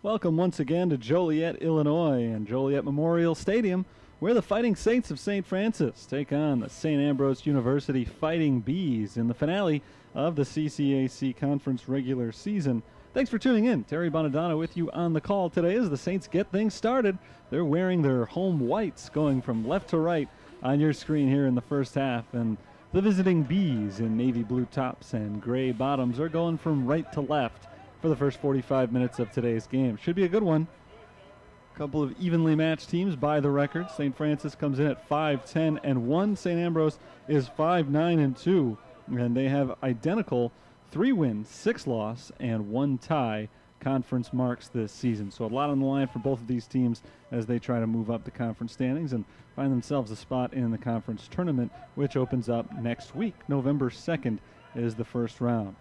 Welcome once again to Joliet, Illinois, and Joliet Memorial Stadium, where the Fighting Saints of St. Francis take on the St. Ambrose University Fighting Bees in the finale of the CCAC Conference regular season. Thanks for tuning in. Terry Bonadonna with you on the call today as the Saints get things started. They're wearing their home whites, going from left to right on your screen here in the first half, and the visiting Bees in navy blue tops and gray bottoms are going from right to left for the first 45 minutes of today's game. Should be a good one. A couple of evenly matched teams by the record. St. Francis comes in at 5-10-1. St. Ambrose is 5-9-2, and they have identical 3 wins, 6 loss, and 1 tie conference marks this season. So a lot on the line for both of these teams as they try to move up the conference standings and find themselves a spot in the conference tournament, which opens up next week. November 2nd is the first round.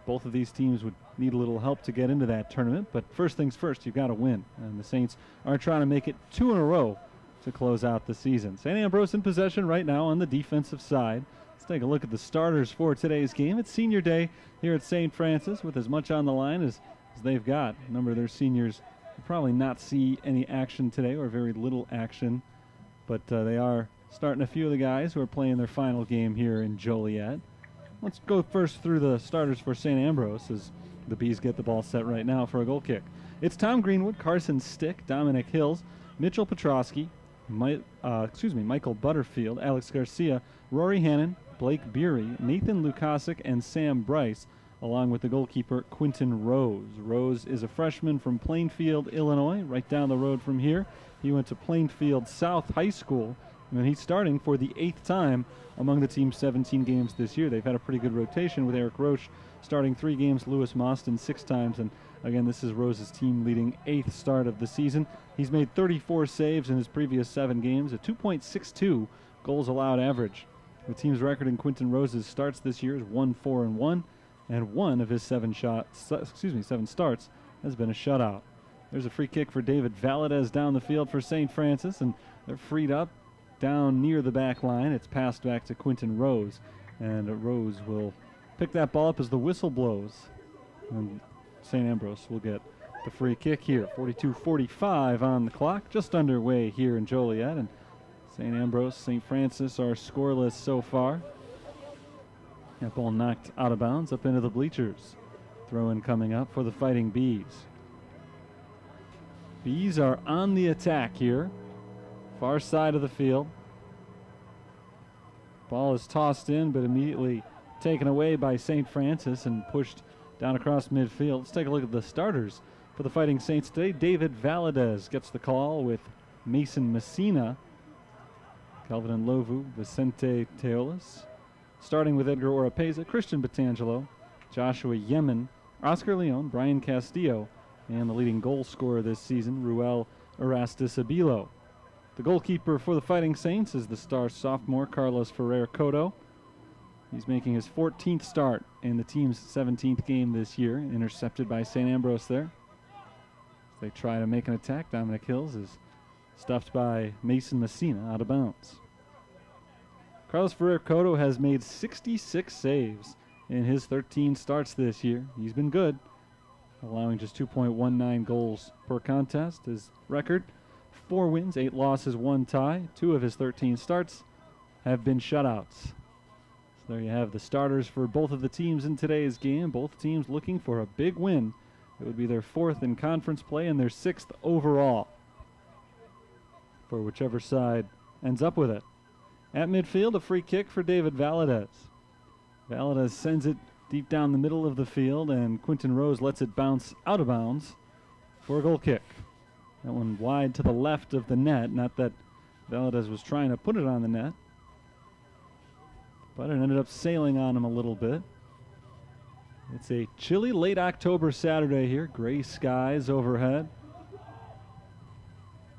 Both of these teams would need a little help to get into that tournament, but first things first, you've got to win. And the Saints are trying to make it 2 in a row to close out the season. St. Ambrose in possession right now on the defensive side. Let's take a look at the starters for today's game. It's senior day here at St. Francis with as much on the line as they've got. A number of their seniors will probably not see any action today, or very little action, but they are starting a few of the guys who are playing their final game here in Joliet. Let's go first through the starters for St. Ambrose as the Bees get the ball set right now for a goal kick. It's Tom Greenwood, Carson Stick, Dominic Hills, Mitchell Petrosky, Michael Butterfield, Alex Garcia, Rory Hannon, Blake Beery, Nathan Lukasic, and Sam Bryce, along with the goalkeeper Quentin Rose. Rose is a freshman from Plainfield, Illinois, right down the road from here. He went to Plainfield South High School, and he's starting for the 8th time among the team's 17 games this year. They've had a pretty good rotation with Eric Roche starting 3 games, Lewis Mostyn 6 times, and again, this is Rose's team leading 8th start of the season. He's made 34 saves in his previous 7 games, a 2.62 goals allowed average. The team's record in Quentin Rose's starts this year is 1-4-1, and 1 of his 7 starts has been a shutout. There's a free kick for David Valadez down the field for St. Francis, and they're freed up down near the back line. It's passed back to Quentin Rose, and Rose will pick that ball up as the whistle blows, and St. Ambrose will get the free kick here. 42:45 on the clock, just underway here in Joliet, and St. Ambrose, St. Francis are scoreless so far. That ball knocked out of bounds up into the bleachers. Throw-in coming up for the Fighting Bees. Bees are on the attack here. Far side of the field. Ball is tossed in, but immediately taken away by St. Francis and pushed down across midfield. Let's take a look at the starters for the Fighting Saints today. David Valadez gets the call with Mason Messina, Calvin Nlovu, Vicente Teolis. Starting with Edgar Oropeza, Christian Batangelo, Joshua Yemen, Oscar Leon, Brian Castillo, and the leading goal scorer this season, Ruel Erastisabilo. The goalkeeper for the Fighting Saints is the star sophomore Carlos Ferrer Cotto. He's making his 14th start in the team's 17th game this year, intercepted by St. Ambrose there. As they try to make an attack, Dominic Hills is stuffed by Mason Messina out of bounds. Carlos Ferrer Cotto has made 66 saves in his 13 starts this year. He's been good, allowing just 2.19 goals per contest. His record: 4 wins, 8 losses, 1 tie. 2 of his 13 starts have been shutouts. So there you have the starters for both of the teams in today's game. Both teams looking for a big win. It would be their 4th in conference play and their 6th overall for whichever side ends up with it. At midfield, a free kick for David Valadez. Valadez sends it deep down the middle of the field, and Quentin Rose lets it bounce out of bounds for a goal kick. That one wide to the left of the net. Not that Valadez was trying to put it on the net, but it ended up sailing on him a little bit. It's a chilly late October Saturday here. Gray skies overhead.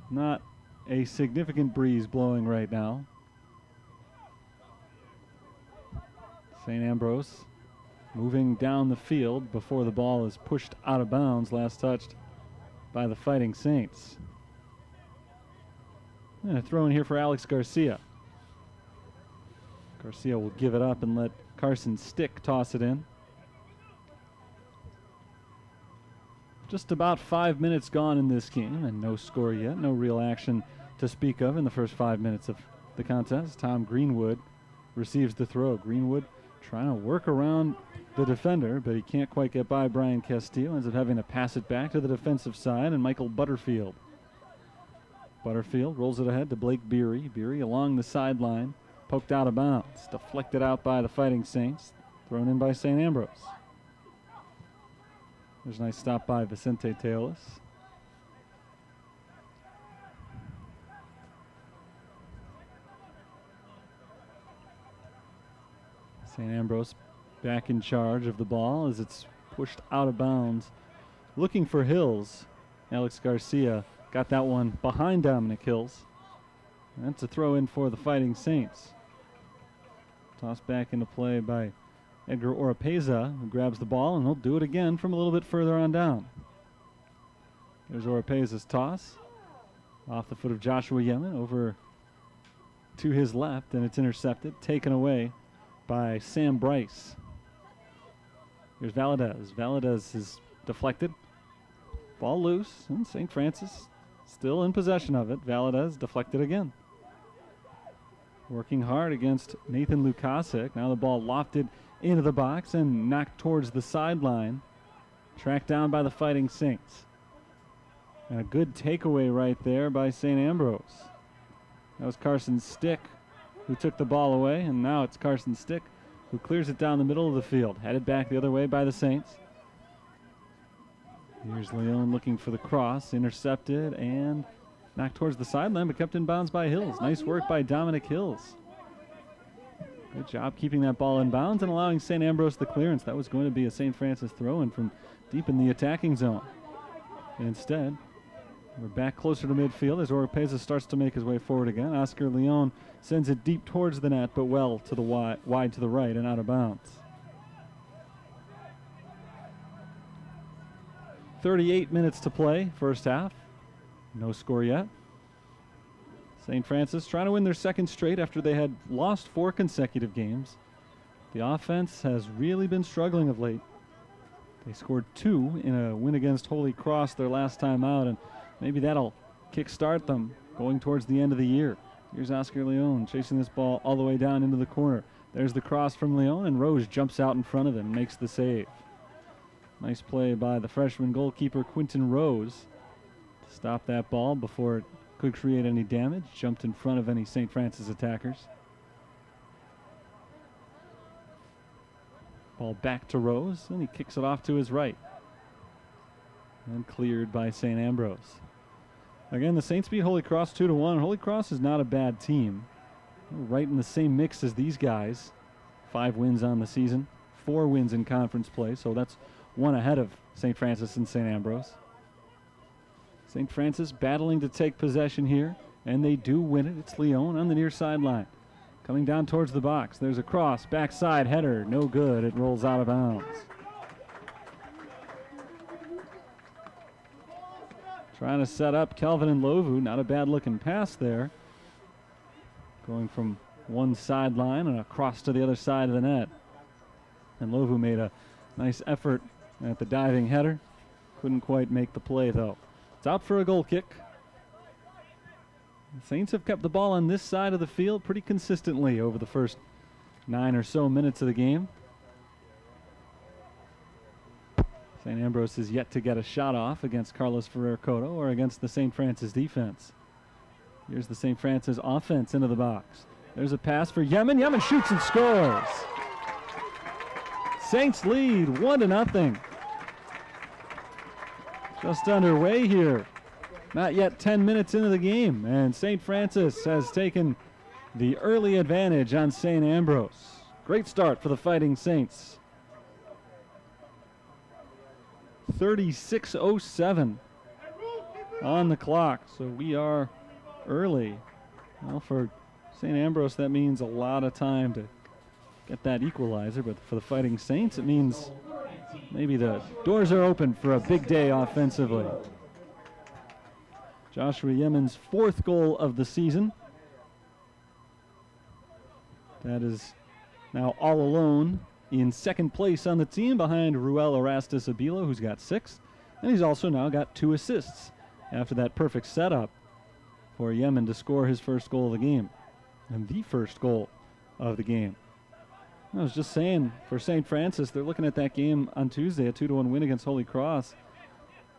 Not a significant breeze blowing right now. St. Ambrose moving down the field before the ball is pushed out of bounds, last touched by the Fighting Saints. And a throw in here for Alex Garcia. Garcia will give it up and let Carson Stick toss it in. Just about 5 minutes gone in this game, and no score yet. No real action to speak of in the first 5 minutes of the contest. Tom Greenwood receives the throw. Greenwood trying to work around the defender, but he can't quite get by Brian Castillo. Ends up having to pass it back to the defensive side, and Michael Butterfield. Butterfield rolls it ahead to Blake Beery. Beery along the sideline, poked out of bounds. Deflected out by the Fighting Saints. Thrown in by St. Ambrose. There's a nice stop by Vicente Teolis. St. Ambrose back in charge of the ball as it's pushed out of bounds. Looking for Hills. Alex Garcia got that one behind Dominic Hills. And that's a throw in for the Fighting Saints. Tossed back into play by Edgar Oropeza, who grabs the ball, and he'll do it again from a little bit further on down. There's Oropeza's toss. Off the foot of Joshua Yemen, over to his left, and it's intercepted, taken away by Sam Bryce. Here's Valadez. Valadez is deflected. Ball loose, and St. Francis still in possession of it. Valadez deflected again. Working hard against Nathan Lukasik. Now the ball lofted into the box and knocked towards the sideline. Tracked down by the Fighting Saints. And a good takeaway right there by St. Ambrose. That was Carson Stick who took the ball away, and now it's Carson Stick who clears it down the middle of the field. Headed back the other way by the Saints. Here's Leon looking for the cross. Intercepted and knocked towards the sideline, but kept in bounds by Hills. Nice work by Dominic Hills. Good job keeping that ball in bounds and allowing St. Ambrose the clearance. That was going to be a St. Francis throw-in from deep in the attacking zone. Instead, we're back closer to midfield as Oropeza starts to make his way forward again. Oscar Leon sends it deep towards the net, but well to the wide to the right and out of bounds. 38 minutes to play, first half. No score yet. St. Francis trying to win their second straight after they had lost 4 consecutive games. The offense has really been struggling of late. They scored 2 in a win against Holy Cross their last time out, and maybe that'll kickstart them going towards the end of the year. Here's Oscar Leon chasing this ball all the way down into the corner. There's the cross from Leon, and Rose jumps out in front of him and makes the save. Nice play by the freshman goalkeeper Quinton Rose to stop that ball before it could create any damage. Jumped in front of any St. Francis attackers. Ball back to Rose, and he kicks it off to his right. And cleared by St. Ambrose. Again, the Saints beat Holy Cross 2-1. Holy Cross is not a bad team. They're right in the same mix as these guys. 5 wins on the season, 4 wins in conference play, so that's 1 ahead of St. Francis and St. Ambrose. St. Francis battling to take possession here, and they do win it. It's Leon on the near sideline. Coming down towards the box. There's a cross, backside header, no good. It rolls out of bounds. Trying to set up Kelvin and Lovu. Not a bad looking pass there. Going from one sideline and across to the other side of the net. And Lovu made a nice effort at the diving header. Couldn't quite make the play though. It's out for a goal kick. The Saints have kept the ball on this side of the field pretty consistently over the first 9 or so minutes of the game. St. Ambrose is yet to get a shot off against Carlos Ferrer-Cotto or against the St. Francis defense. Here's the St. Francis offense into the box. There's a pass for Yemen. Yemen shoots and scores. Saints lead 1-0. Just underway here. Not yet 10 minutes into the game, and St. Francis has taken the early advantage on St. Ambrose. Great start for the Fighting Saints. 36:07 on the clock, so we are early. Well, for St. Ambrose, that means a lot of time to get that equalizer, but for the Fighting Saints, it means maybe the doors are open for a big day offensively. Joshua Yemen's 4th goal of the season. That is now all alone in 2nd place on the team behind Ruel Erastus Abilo, who's got 6, And he's also now got 2 assists after that perfect setup for Yemen to score his first goal of the game. And the first goal of the game. I was just saying, for St. Francis, they're looking at that game on Tuesday, a 2-1 win against Holy Cross,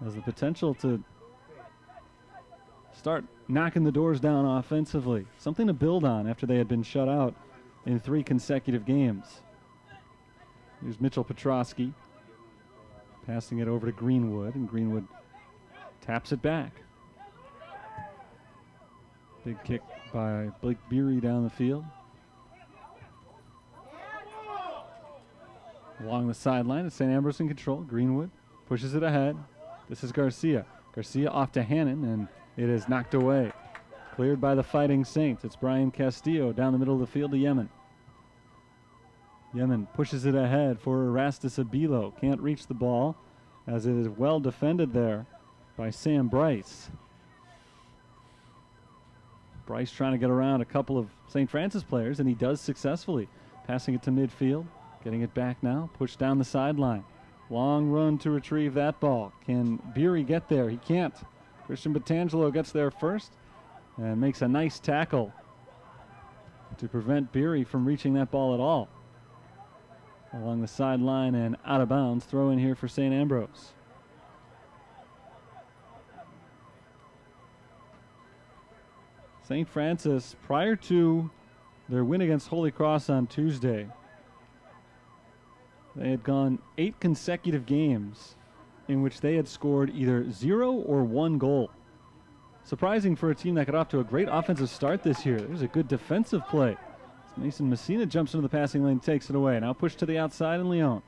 as the potential to start knocking the doors down offensively. Something to build on after they had been shut out in 3 consecutive games. Here's Mitchell Petrosky passing it over to Greenwood, and Greenwood taps it back. Big kick by Blake Beery down the field. Along the sideline, it's St. Ambrose in control. Greenwood pushes it ahead. This is Garcia. Garcia off to Hannon, and it is knocked away. Cleared by the Fighting Saints. It's Brian Castillo down the middle of the field to Yemen. Yemen pushes it ahead for Erastus Abilo. Can't reach the ball as it is well defended there by Sam Bryce. Bryce trying to get around a couple of St. Francis players, and he does successfully. Passing it to midfield. Getting it back now. Pushed down the sideline. Long run to retrieve that ball. Can Beery get there? He can't. Christian Batangelo gets there first and makes a nice tackle to prevent Beery from reaching that ball at all. Along the sideline and out of bounds. Throw in here for St. Ambrose. St. Francis, prior to their win against Holy Cross on Tuesday, they had gone 8 consecutive games in which they had scored either 0 or 1 goal. Surprising for a team that got off to a great offensive start this year. There's a good defensive play. Mason Messina jumps into the passing lane, takes it away. Now push to the outside, and Leon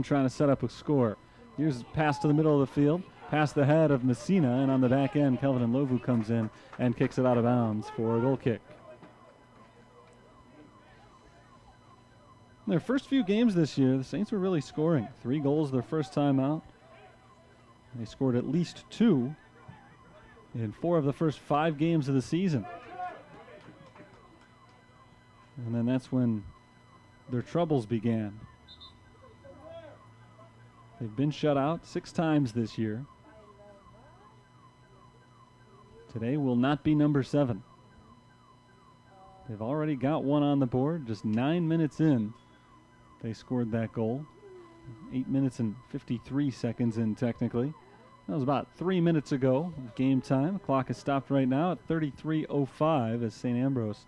trying to set up a score. Here's a pass to the middle of the field, past the head of Messina, and on the back end, Kelvin Lovu comes in and kicks it out of bounds for a goal kick. In their first few games this year, the Saints were really scoring. 3 goals their first time out. They scored at least 2 in 4 of the first 5 games of the season. And then that's when their troubles began. They've been shut out 6 times this year. Today will not be number 7. They've already got one on the board. Just 9 minutes in, they scored that goal. 8 minutes and 53 seconds in, technically. That was about 3 minutes ago of game time. The clock is stopped right now at 33:05 as St. Ambrose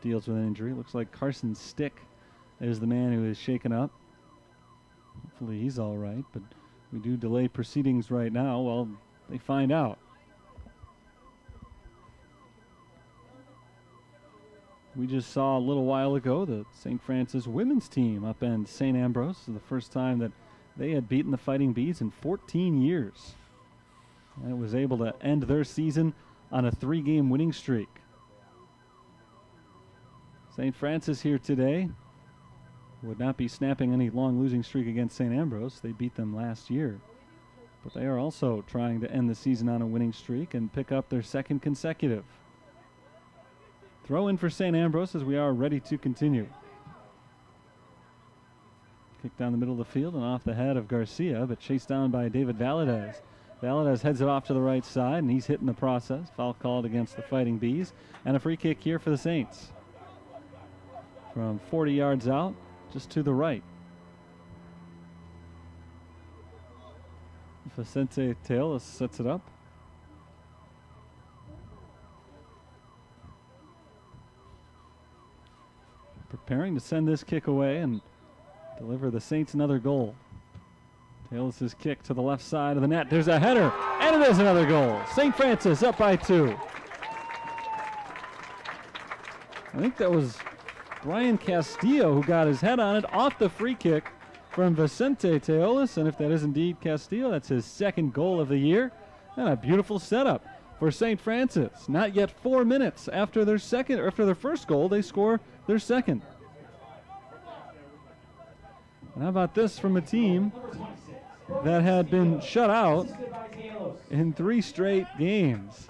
deals with an injury. Looks like Carson Stick is the man who is shaken up. Hopefully he's all right, but we do delay proceedings right now while they find out. We just saw a little while ago the St. Francis women's team upend St. Ambrose. This is the first time that they had beaten the Fighting Bees in 14 years. And it was able to end their season on a 3-game winning streak. St. Francis here today would not be snapping any long losing streak against St. Ambrose. They beat them last year. But they are also trying to end the season on a winning streak and pick up their 2nd consecutive. Throw in for St. Ambrose as we are ready to continue. Kick down the middle of the field and off the head of Garcia, but chased down by David Valadez. Valadez heads it off to the right side, and he's hit in the process. Foul called against the Fighting Bees, and a free kick here for the Saints. From 40 yards out, just to the right. Vicente Teolis sets it up. Preparing to send this kick away and deliver the Saints another goal. Teolis' kick to the left side of the net. There's a header, and it is another goal. St. Francis up by 2. I think that was Brian Castillo who got his head on it off the free kick from Vicente Teolis, and if that is indeed Castillo, that's his 2nd goal of the year, and a beautiful setup for St. Francis. Not yet 4 minutes after their first goal, they score their 2nd. And how about this from a team that had been shut out in 3 straight games?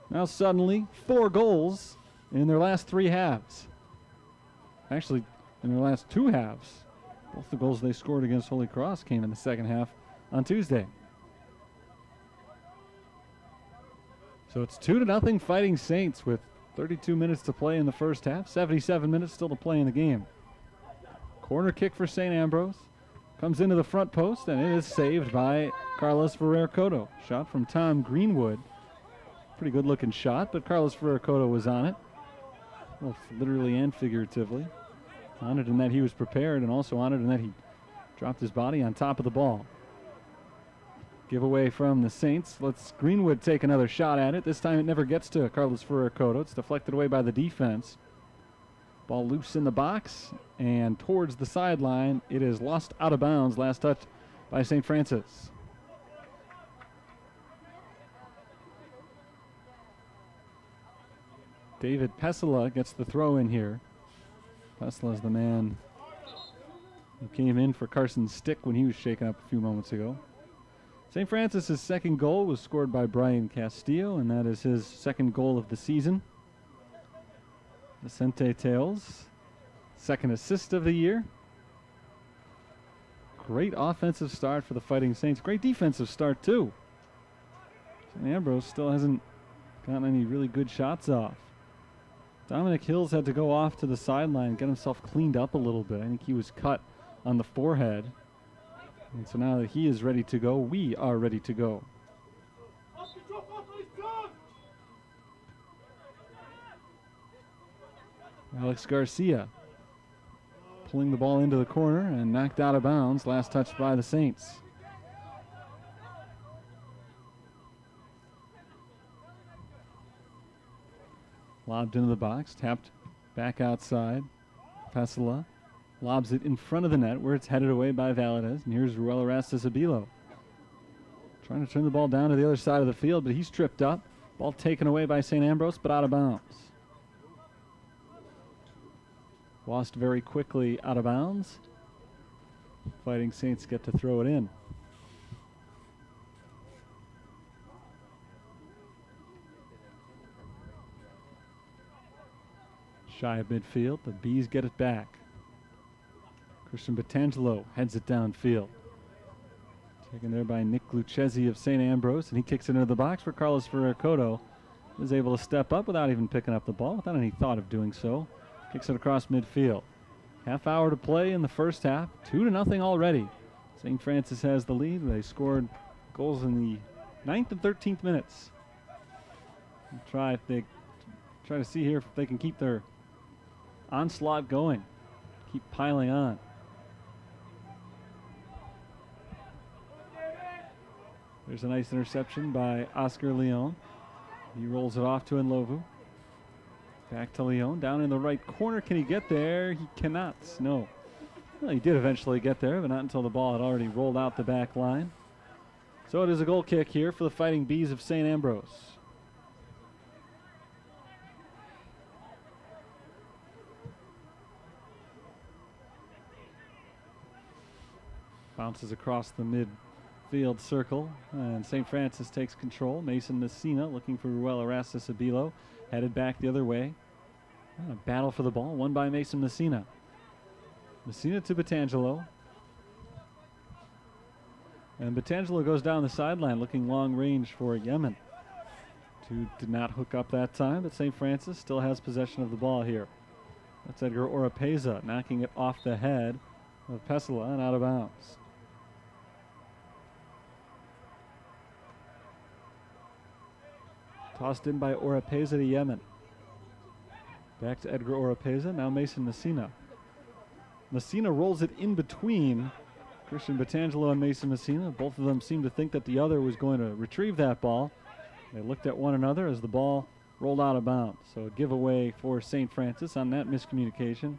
Now suddenly 4 goals in their last 3 halves. Actually, in their last 2 halves. Both the goals they scored against Holy Cross came in the second half on Tuesday. So it's 2-0 Fighting Saints with 32 minutes to play in the first half. 77 minutes still to play in the game. Corner kick for St. Ambrose. Comes into the front post, and it is saved by Carlos Ferrer-Cotto. Shot from Tom Greenwood. Pretty good-looking shot, but Carlos Ferrer-Cotto was on it. Both literally and figuratively. Honored in that he was prepared, and also honored in that he dropped his body on top of the ball. Giveaway from the Saints. Let's Greenwood take another shot at it. This time it never gets to Carlos Ferrer-Cotto. It's deflected away by the defense. Ball loose in the box and towards the sideline. It is lost out of bounds. Last touch by St. Francis. David Pessola gets the throw in here. Pessola is the man who came in for Carson Stick when he was shaken up a few moments ago. St. Francis' second goal was scored by Brian Castillo, and that is his second goal of the season. Vicente Tails, second assist of the year. Great offensive start for the Fighting Saints. Great defensive start, too. St. Ambrose still hasn't gotten any really good shots off. Dominic Hills had to go off to the sideline and get himself cleaned up a little bit. I think he was cut on the forehead. And so now that he is ready to go, we are ready to go. Alex Garcia pulling the ball into the corner and knocked out of bounds. Last touch by the Saints. Lobbed into the box, tapped back outside. Pessola lobs it in front of the net where it's headed away by Valadez. And here's Ruel Arastes-Abilo. Trying to turn the ball down to the other side of the field, but he's tripped up. Ball taken away by St. Ambrose, but out of bounds. Lost very quickly out of bounds. Fighting Saints get to throw it in. Shy of midfield, the Bees get it back. Christian Batangelo heads it downfield. Taken there by Nick Lucchesi of St. Ambrose, and he kicks it into the box where Carlos Ferrer-Cotto is able to step up without even picking up the ball, without any thought of doing so. Kicks it across midfield. Half hour to play in the first half. 2-0 already. St. Francis has the lead. They scored goals in the 9th and 13th minutes. Try to see here if they can keep their onslaught going. Keep piling on. There's a nice interception by Oscar Leon. He rolls it off to Nlovu. Back to Leon, down in the right corner. Can he get there? He cannot. No. Well, he did eventually get there, but not until the ball had already rolled out the back line. So it is a goal kick here for the Fighting Bees of St. Ambrose. Bounces across the midfield circle, and St. Francis takes control. Mason Messina looking for Ruel Arastes-Abilo, headed back the other way. A battle for the ball, won by Mason Messina. Messina to Batangelo. And Batangelo goes down the sideline looking long range for Yemen. Two did not hook up that time, but St. Francis still has possession of the ball here. That's Edgar Oropeza knocking it off the head of Pessola and out of bounds. Tossed in by Oropeza to Yemen. Back to Edgar Oropeza, now Mason Messina. Messina rolls it in between Christian Batangelo and Mason Messina. Both of them seemed to think that the other was going to retrieve that ball. They looked at one another as the ball rolled out of bounds. So a giveaway for St. Francis on that miscommunication.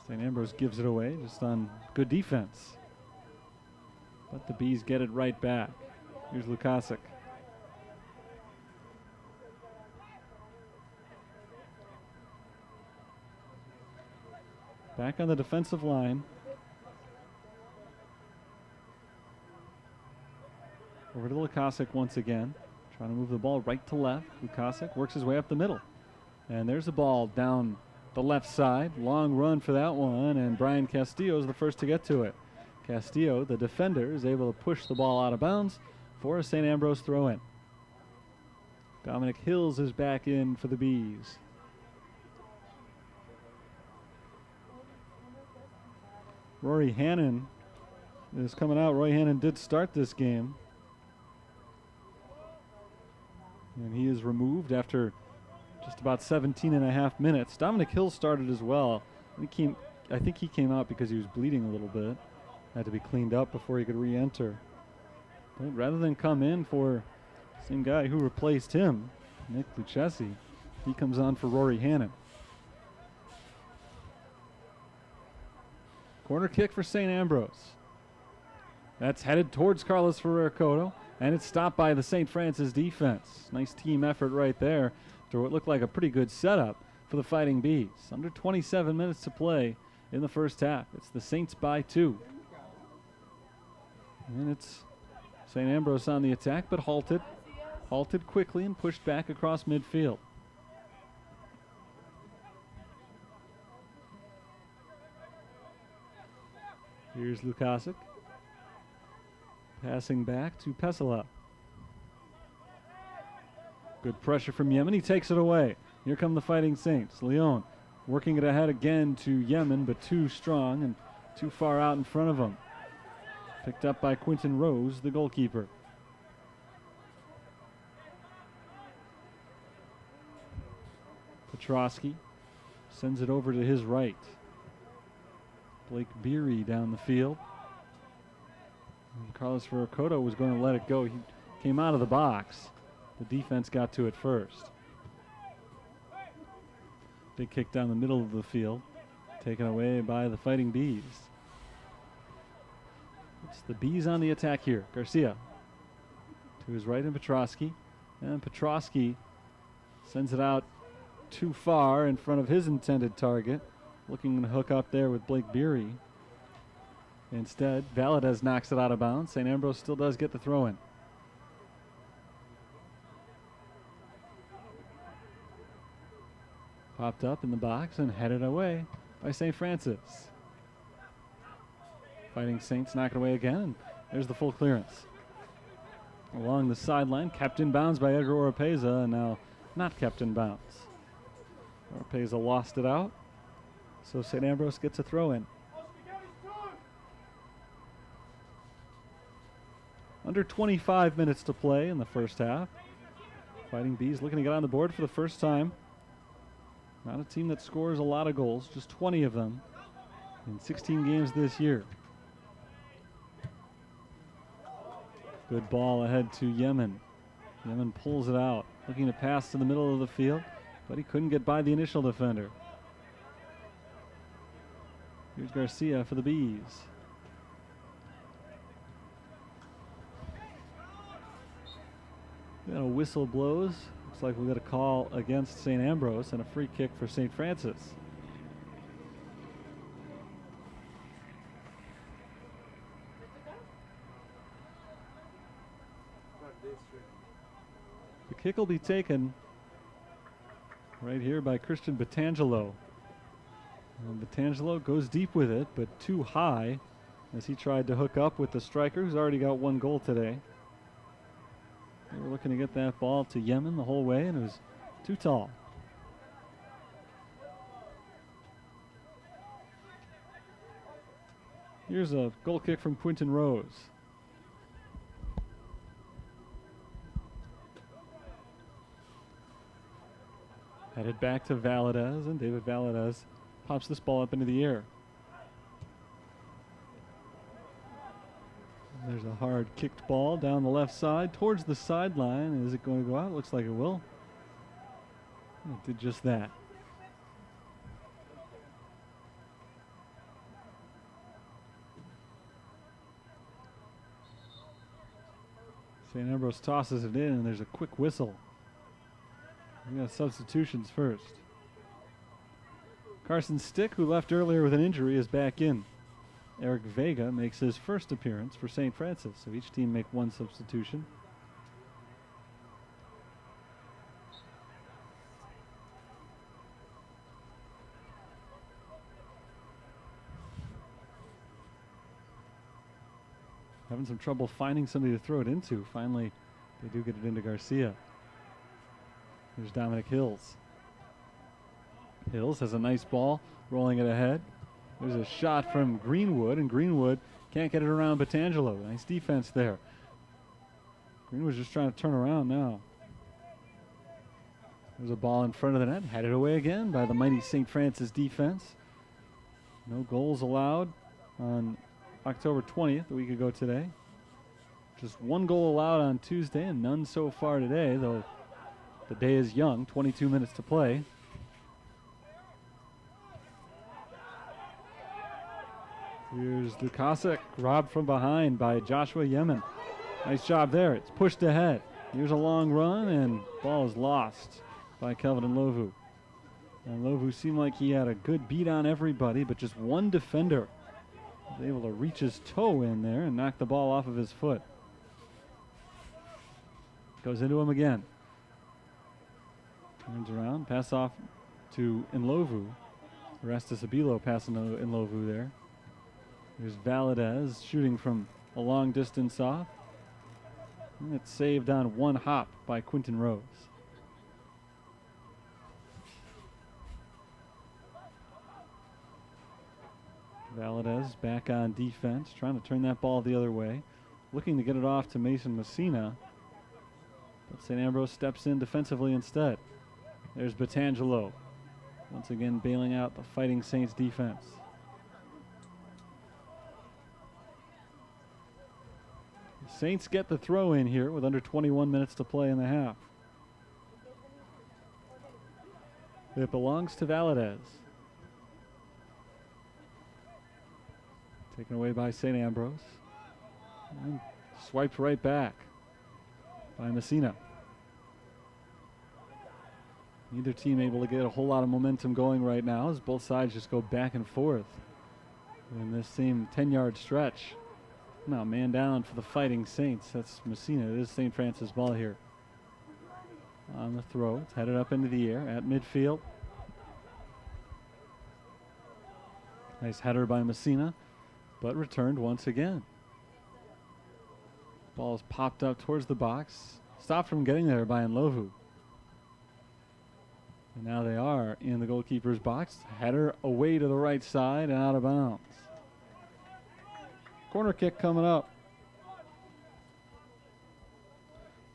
St. Ambrose gives it away just on good defense. But the Bees get it right back. Here's Lukasic. Back on the defensive line. Over to Lukasic once again. Trying to move the ball right to left. Lukasic works his way up the middle. And there's the ball down the left side. Long run for that one, and Brian Castillo is the first to get to it. Castillo, the defender, is able to push the ball out of bounds for a St. Ambrose throw-in. Dominic Hills is back in for the Bees. Rory Hannon is coming out. Roy Hannon did start this game, and he is removed after just about 17 and a half minutes. Dominic Hills started as well. I think he came out because he was bleeding a little bit. Had to be cleaned up before he could re-enter. But rather than come in for the same guy who replaced him, Nick Lucchesi, he comes on for Rory Hannon. Corner kick for St. Ambrose. That's headed towards Carlos Ferrer-Cotto, and it's stopped by the St. Francis defense. Nice team effort right there to what looked like a pretty good setup for the Fighting Bees. Under 27 minutes to play in the first half. It's the Saints by 2. And it's St. Ambrose on the attack, but halted quickly and pushed back across midfield. Here's Lukasic. Passing back to Pesala. Good pressure from Yemen. He takes it away. Here come the Fighting Saints. Leon working it ahead again to Yemen, but too strong and too far out in front of him. Picked up by Quinton Rose, the goalkeeper. Petrosky sends it over to his right. Blake Beery down the field. And Carlos Ferrer-Cotto was going to let it go. He came out of the box. The defense got to it first. Big kick down the middle of the field. Taken away by the Fighting Bees. It's the Bees on the attack here. Garcia to his right and Petrosky. And Petrosky sends it out too far in front of his intended target. Looking to hook up there with Blake Beery. Instead, Valadez knocks it out of bounds. St. Ambrose still does get the throw in. Popped up in the box and headed away by St. Francis. Fighting Saints knock it away again, and there's the full clearance. Along the sideline, kept in bounds by Edgar Oropeza, and now not kept in bounds. Oropeza lost it out, so St. Ambrose gets a throw in. Under 25 minutes to play in the first half. Fighting Bees looking to get on the board for the first time. Not a team that scores a lot of goals, just 20 of them in 16 games this year. Good ball ahead to Yemen. Yemen pulls it out, looking to pass to the middle of the field, but he couldn't get by the initial defender. Here's Garcia for the Bees. A whistle blows. Looks like we'll get a call against St. Ambrose and a free kick for St. Francis. The kick will be taken right here by Christian Batangelo. Batangelo goes deep with it, but too high as he tried to hook up with the striker, who's already got one goal today. They were looking to get that ball to Yemen the whole way, and it was too tall. Here's a goal kick from Quinton Rose. Headed back to Valadez, and David Valadez pops this ball up into the air. There's a hard kicked ball down the left side towards the sideline. Is it going to go out? Looks like it will. It did just that. St. Ambrose tosses it in, and there's a quick whistle. We got substitutions first. Carson Stick, who left earlier with an injury, is back in. Eric Vega makes his first appearance for St. Francis, so each team make one substitution. having some trouble finding somebody to throw it into. Finally, they do get it into Garcia. There's Dominic Hills. Hills has a nice ball, rolling it ahead. There's a shot from Greenwood, and Greenwood can't get it around Petangelo. Nice defense there. Greenwood's just trying to turn around now. There's a ball in front of the net, headed away again by the mighty St. Francis defense. No goals allowed on October 20th, a week ago today. Just one goal allowed on Tuesday and none so far today, though the day is young, 22 minutes to play. Here's Lukasek, robbed from behind by Joshua Yemen. Nice job there. It's pushed ahead. Here's a long run, and ball is lost by Kelvin Lovu. And Lovu seemed like he had a good beat on everybody, but just one defender was able to reach his toe in there and knock the ball off of his foot. Goes into him again. Turns around, pass off to Nlovu. Orestes Abilo passing to Nlovu there. There's Valadez shooting from a long distance off. And it's saved on one hop by Quinton Rose. Valadez back on defense, trying to turn that ball the other way. Looking to get it off to Mason Messina. But St. Ambrose steps in defensively instead. There's Petangelo. Once again bailing out the Fighting Saints defense. The Saints get the throw in here with under 21 minutes to play in the half. It belongs to Valadez. Taken away by St. Ambrose. And swiped right back by Messina. Neither team able to get a whole lot of momentum going right now as both sides just go back and forth in this same 10-yard stretch. Now man down for the Fighting Saints. That's Messina. It is St. Francis ball here. On the throw. It's headed up into the air at midfield. Nice header by Messina, but returned once again. Ball is popped up towards the box. Stopped from getting there by Nlovu. And now they are in the goalkeeper's box. Header away to the right side and out of bounds. Corner kick coming up.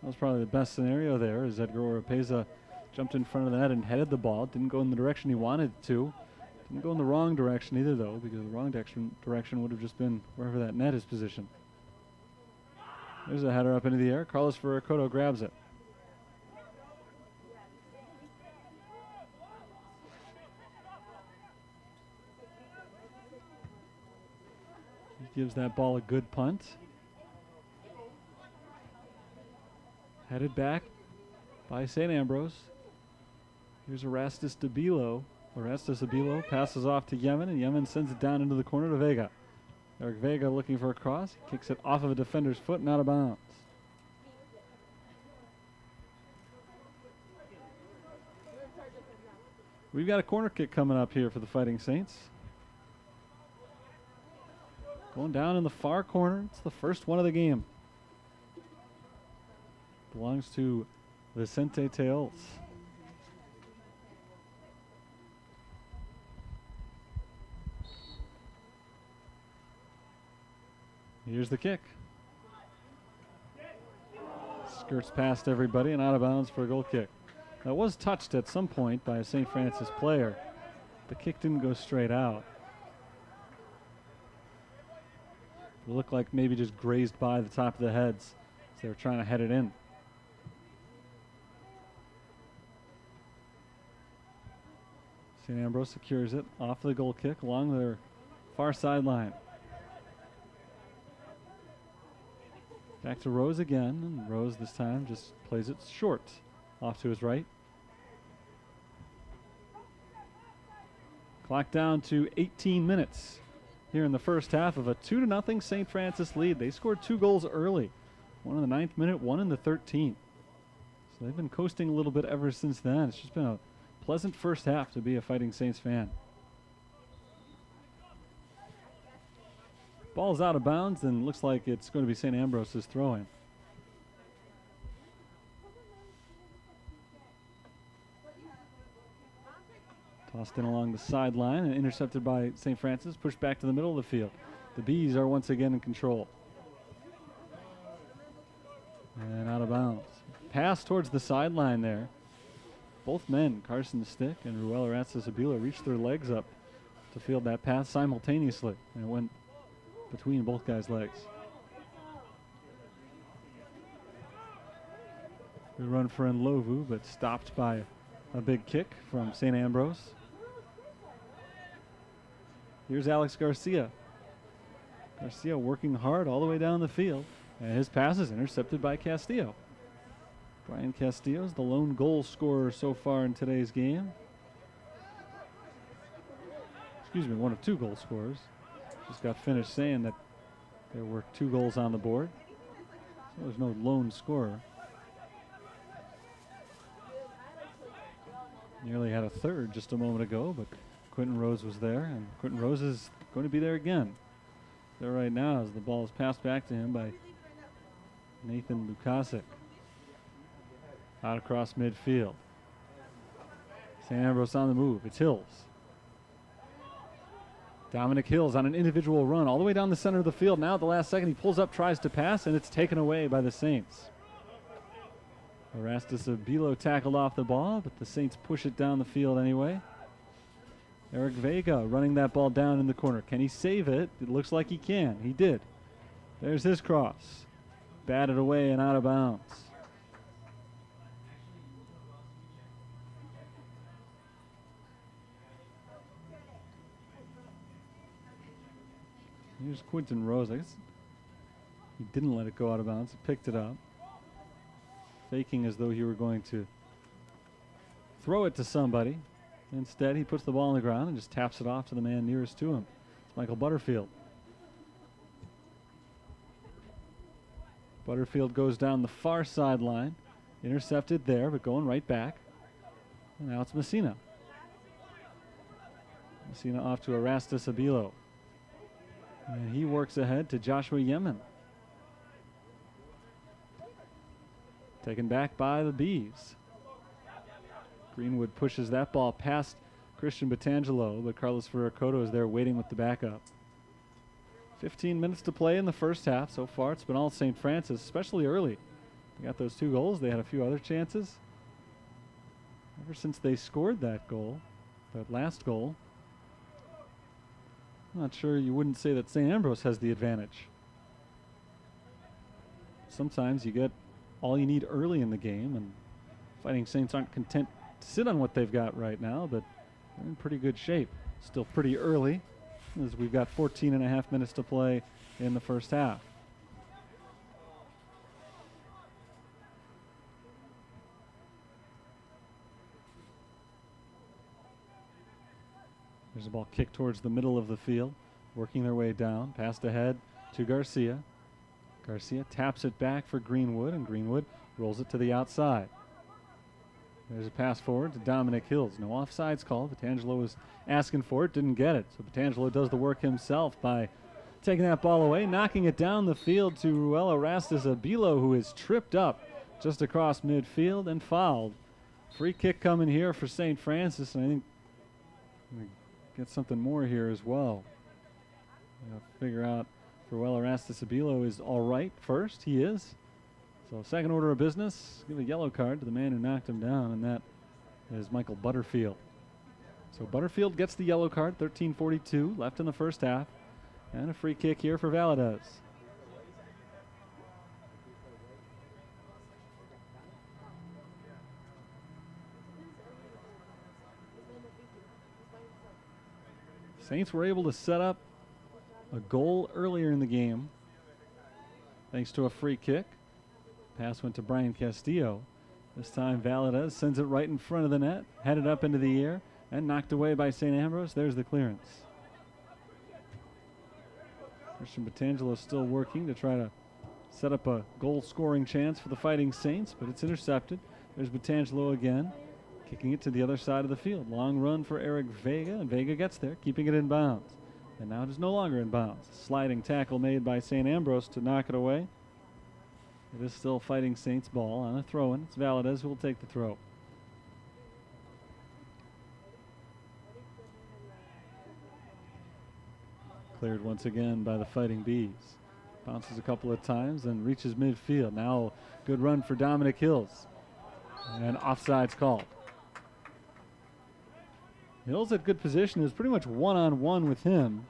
That was probably the best scenario there, as Edgar Oropeza jumped in front of the net and headed the ball. Didn't go in the direction he wanted to. Didn't go in the wrong direction either, though, because the wrong direction would have just been wherever that net is positioned. There's a header up into the air. Carlos Ferracoto grabs it. He gives that ball a good punt. Headed back by St. Ambrose. Here's Orestes Abilo. Orestes Abilo passes off to Yemen, and Yemen sends it down into the corner to Vega. Eric Vega looking for a cross. He kicks it off of a defender's foot and out of bounds. We've got a corner kick coming up here for the Fighting Saints. Going down in the far corner. It's the first one of the game. Belongs to Vicente Teos. Here's the kick. Skirts past everybody and out of bounds for a goal kick. That was touched at some point by a St. Francis player. The kick didn't go straight out. It looked like maybe just grazed by the top of the heads as they were trying to head it in. St. Ambrose secures it off the goal kick along their far sideline. Back to Rose again, and Rose this time just plays it short off to his right. Clock down to 18 minutes here in the first half of a 2-0 St. Francis lead. They scored 2 goals early, one in the 9th minute, one in the 13th. So they've been coasting a little bit ever since then. It's just been a pleasant first half to be a Fighting Saints fan. Ball's out of bounds, and looks like it's going to be St. Ambrose's throwing. Tossed in along the sideline and intercepted by St. Francis, pushed back to the middle of the field. The Bees are once again in control. And out of bounds. Pass towards the sideline there. Both men, Carson Stick and Ruel Erastus-Abila, reached their legs up to field that pass simultaneously, and it went between both guys' legs. Good run for Ndlovu, but stopped by a big kick from St. Ambrose. Here's Alex Garcia. Garcia working hard all the way down the field, and his pass is intercepted by Castillo. Brian Castillo is the lone goal scorer so far in today's game. Excuse me, one of two goal scorers. Just got finished saying that there were 2 goals on the board. So there's no lone scorer. Nearly had a third just a moment ago, but Quentin Rose was there, and Quentin Rose is going to be there again. There right now as the ball is passed back to him by Nathan Lukasic. Out across midfield. St. Ambrose on the move. It's Hills. Dominic Hills on an individual run all the way down the center of the field. Now at the last second he pulls up, tries to pass, and it's taken away by the Saints. Erastus-Abila tackled off the ball, but the Saints push it down the field anyway. Eric Vega running that ball down in the corner. Can he save it? It looks like he can. He did. There's his cross. Batted away and out of bounds. Here's Quentin Rose. I guess he didn't let it go out of bounds. He picked it up, faking as though he were going to throw it to somebody. Instead, he puts the ball on the ground and just taps it off to the man nearest to him. It's Michael Butterfield. Butterfield goes down the far sideline. Intercepted there, but going right back. And now it's Messina. Messina off to Erastus-Abila. And he works ahead to Joshua Yemen. Taken back by the Bees. Greenwood pushes that ball past Christian Batangelo, but Carlos Ferracoto is there waiting with the backup. 15 minutes to play in the first half. So far, it's been all St. Francis, especially early. They got those 2 goals. They had a few other chances. Ever since they scored that goal, that last goal, I'm not sure you wouldn't say that St. Ambrose has the advantage. Sometimes you get all you need early in the game, and Fighting Saints aren't content to sit on what they've got right now, but they're in pretty good shape. Still pretty early, as we've got 14 and a half minutes to play in the first half. There's a ball kicked towards the middle of the field, working their way down, passed ahead to Garcia. Garcia taps it back for Greenwood, and Greenwood rolls it to the outside. There's a pass forward to Dominic Hills. No offsides call. Batangelo was asking for it, didn't get it. So Batangelo does the work himself by taking that ball away, knocking it down the field to Ruel Erastus-Abila, who is tripped up just across midfield and fouled. Free kick coming here for St. Francis, and I think we get something more here as well. Figure out if Ruel Erastus-Abila is all right first. He is. So second order of business, give a yellow card to the man who knocked him down, and that is Michael Butterfield. So Butterfield gets the yellow card, 13:42 left in the first half, and a free kick here for Valadez. Saints were able to set up a goal earlier in the game thanks to a free kick. Pass went to Brian Castillo. This time Valadez sends it right in front of the net, headed up into the air, and knocked away by St. Ambrose. There's the clearance. Christian Batangelo still working to try to set up a goal-scoring chance for the Fighting Saints, but it's intercepted. There's Batangelo again, kicking it to the other side of the field. Long run for Eric Vega, and Vega gets there, keeping it in bounds. And now it is no longer in bounds. Sliding tackle made by St. Ambrose to knock it away. It is still Fighting Saints ball on a throw-in. It's Valadez who will take the throw. Cleared once again by the Fighting Bees. Bounces a couple of times and reaches midfield. Now good run for Dominic Hills. And offside's called. Hills at good position. Is pretty much one-on-one with him.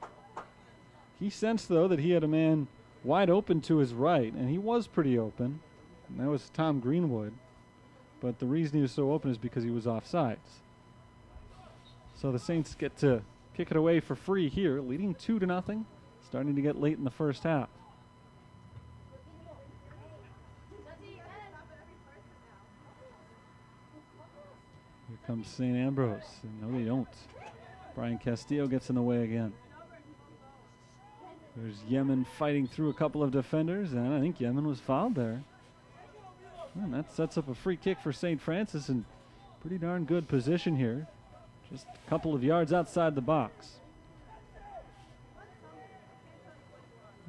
He sensed, though, that he had a man wide open to his right, and he was pretty open. And that was Tom Greenwood. But the reason he was so open is because he was offsides. So the Saints get to kick it away for free here, leading 2-0. Starting to get late in the first half. Here comes St. Ambrose. No, they don't. Brian Castillo gets in the way again. There's Yemen fighting through a couple of defenders, and I think Yemen was fouled there. And that sets up a free kick for St. Francis in pretty darn good position here. Just a couple of yards outside the box.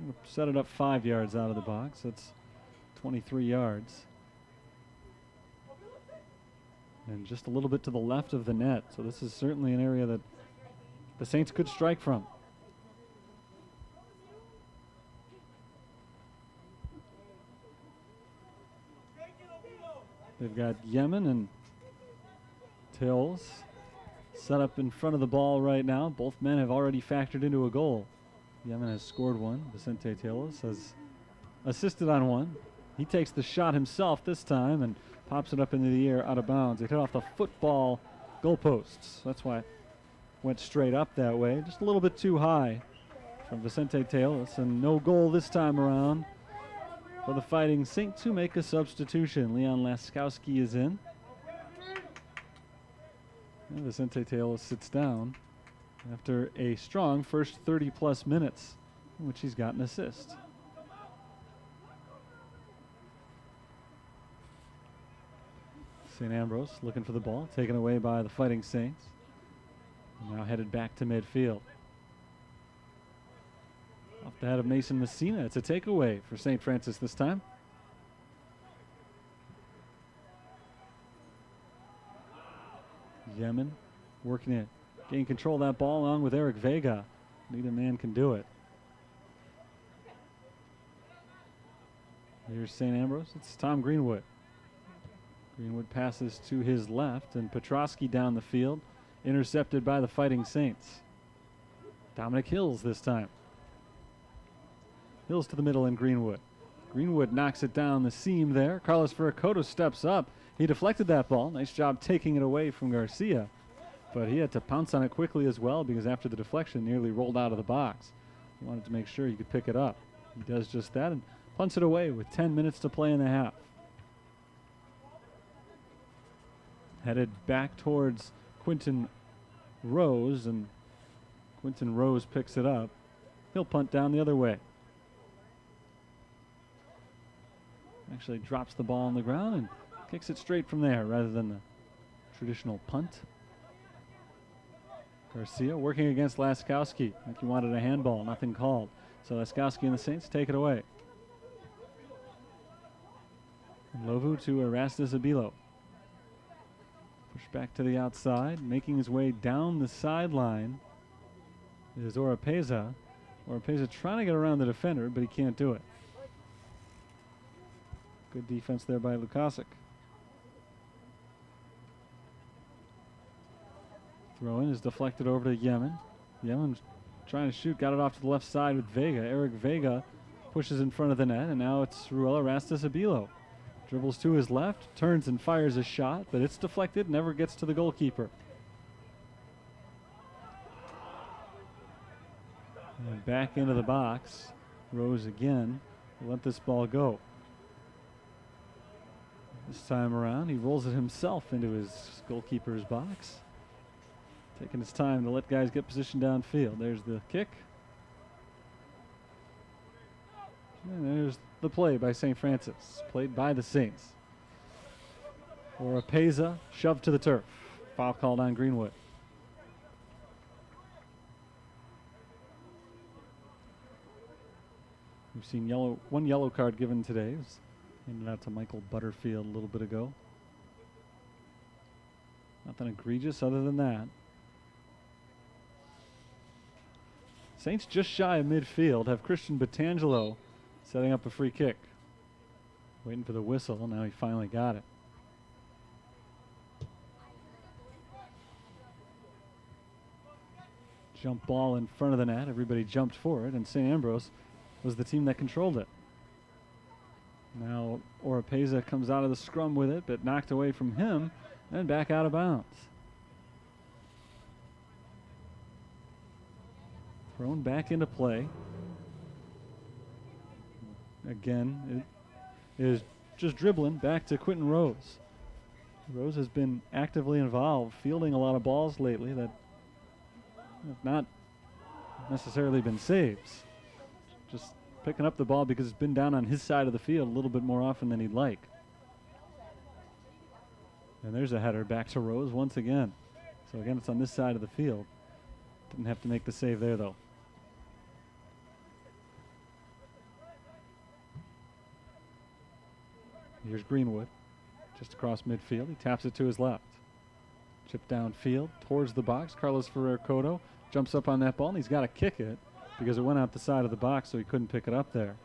We'll set it up 5 yards out of the box. That's 23 yards. And just a little bit to the left of the net. So this is certainly an area that the Saints could strike from. They've got Yemen and Tills set up in front of the ball right now. Both men have already factored into a goal. Yemen has scored one. Vicente Tills has assisted on one. He takes the shot himself this time and pops it up into the air out of bounds. It hit off the football goalposts. That's why it went straight up that way. Just a little bit too high from Vicente Tills, and no goal this time around for the Fighting Saints to make a substitution. Leon Laskowski is in. And Vicente Tills sits down after a strong first 30-plus minutes, in which he's got an assist. St. Ambrose looking for the ball, taken away by the Fighting Saints. Now headed back to midfield. Off the head of Mason Messina. It's a takeaway for St. Francis this time. Yemen working it. Gain control of that ball along with Eric Vega. Neither man can do it. Here's St. Ambrose. It's Tom Greenwood. Greenwood passes to his left, and Petrosky down the field, intercepted by the Fighting Saints. Dominic Hills this time. Hills to the middle and Greenwood. Greenwood knocks it down the seam there. Carlos Ferracoto steps up. He deflected that ball. Nice job taking it away from Garcia. But he had to pounce on it quickly as well, because after the deflection nearly rolled out of the box. He wanted to make sure he could pick it up. He does just that and punts it away with 10 minutes to play in the half. Headed back towards Quinton Rose, and Quinton Rose picks it up. He'll punt down the other way. Actually drops the ball on the ground and kicks it straight from there rather than the traditional punt. Garcia working against Laskowski. I think he wanted a handball, nothing called. So Laskowski and the Saints take it away. And Lovu to Erastus Abilo. Push back to the outside, making his way down the sideline is Oropeza. Oropeza trying to get around the defender, but he can't do it. Good defense there by Lukasic. Throw-in is deflected over to Yemen. Yemen's trying to shoot, got it off to the left side with Vega. Eric Vega pushes in front of the net, and now it's Ruel Erastus Abilo. Dribbles to his left, turns and fires a shot, but it's deflected, never gets to the goalkeeper. And back into the box. Rose again. Let this ball go. This time around, he rolls it himself into his goalkeeper's box. Taking his time to let guys get positioned downfield. There's the kick. And there's the play by St. Francis, played by the Saints. Oropeza shoved to the turf. Foul called on Greenwood. We've seen one yellow card given today. It was handed out to Michael Butterfield a little bit ago. Nothing egregious other than that. Saints just shy of midfield have Christian Batangelo setting up a free kick. Waiting for the whistle. Now he finally got it. Jump ball in front of the net. Everybody jumped for it, and St. Ambrose was the team that controlled it. Now Oropeza comes out of the scrum with it, but knocked away from him and back out of bounds. Thrown back into play. Again, it is just dribbling back to Quentin Rose. Rose has been actively involved, fielding a lot of balls lately that have not necessarily been saves. Just picking up the ball because it's been down on his side of the field a little bit more often than he'd like. And there's a header back to Rose once again. So again, it's on this side of the field. Didn't have to make the save there, though. Here's Greenwood, just across midfield. He taps it to his left. Chip downfield towards the box. Carlos Ferrer-Cotto jumps up on that ball, and he's got to kick it because it went out the side of the box, so he couldn't pick it up there.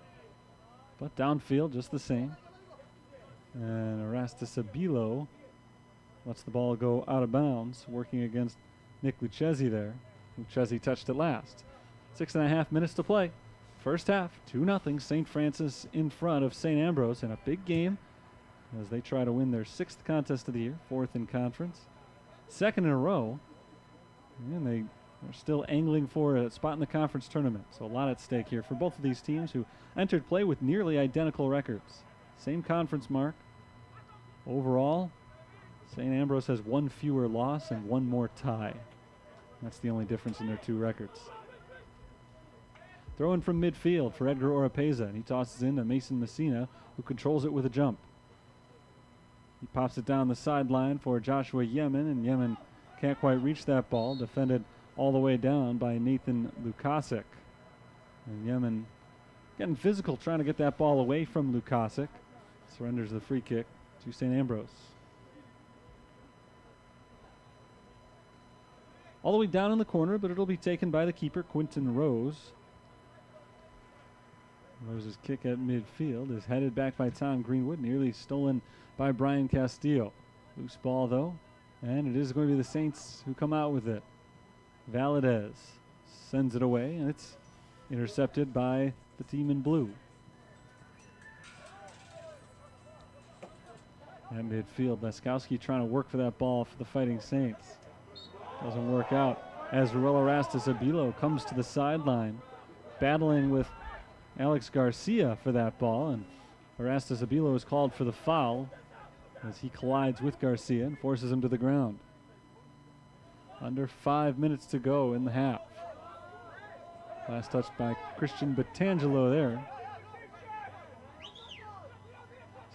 But downfield, just the same. And Erastus Abilo lets the ball go out of bounds, working against Nick Lucchesi there. Lucchesi touched it last. 6.5 minutes to play. First half, 2-0. St. Francis in front of St. Ambrose in a big game as they try to win their 6th contest of the year, 4th in conference. 2nd in a row, and they are still angling for a spot in the conference tournament. So a lot at stake here for both of these teams who entered play with nearly identical records. Same conference mark. Overall, St. Ambrose has 1 fewer loss and 1 more tie. That's the only difference in their 2 records. Throw in from midfield for Edgar Oropeza, and he tosses in to Mason Messina, who controls it with a jump. He pops it down the sideline for Joshua Yemen, and Yemen can't quite reach that ball, defended all the way down by Nathan Lukasic. And Yemen getting physical, trying to get that ball away from Lukasic. Surrenders the free kick to St. Ambrose. All the way down in the corner, but it'll be taken by the keeper, Quentin Rose. Rose's kick at midfield is headed back by Tom Greenwood, nearly stolen by Brian Castillo. Loose ball, though, and it is going to be the Saints who come out with it. Valadez sends it away, and it's intercepted by the team in blue. At midfield, Leskowski trying to work for that ball for the Fighting Saints. Doesn't work out as Ruel Erastus Abilo comes to the sideline, battling with Alex Garcia for that ball, and Erastus Abilo is called for the foul as he collides with Garcia and forces him to the ground. Under 5 minutes to go in the half. Last touch by Christian Batangelo there.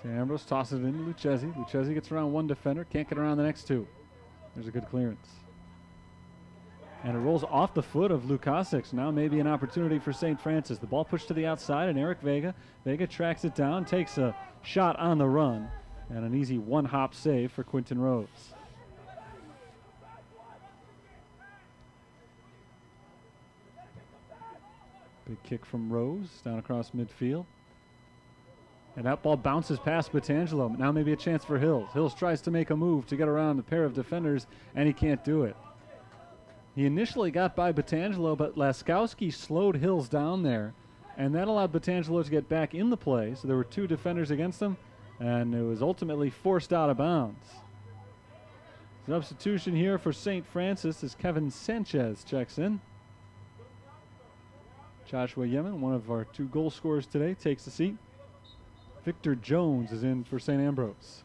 St. Ambrose tosses it into Lucchesi. Lucchesi gets around 1 defender, can't get around the next 2. There's a good clearance. And it rolls off the foot of Lukasic. So now maybe an opportunity for St. Francis. The ball pushed to the outside, and Eric Vega. Vega tracks it down, takes a shot on the run, and an easy 1-hop save for Quentin Rose. Big kick from Rose down across midfield. And that ball bounces past Batangelo. Now maybe a chance for Hills. Hills tries to make a move to get around a pair of defenders, and he can't do it. He initially got by Batangelo, but Laskowski slowed Hills down there, and that allowed Batangelo to get back in the play. So there were 2 defenders against him, and it was ultimately forced out of bounds. Substitution here for St. Francis as Kevin Sanchez checks in. Joshua Yemen, one of our 2 goal scorers today, takes the seat. Victor Jones is in for St. Ambrose.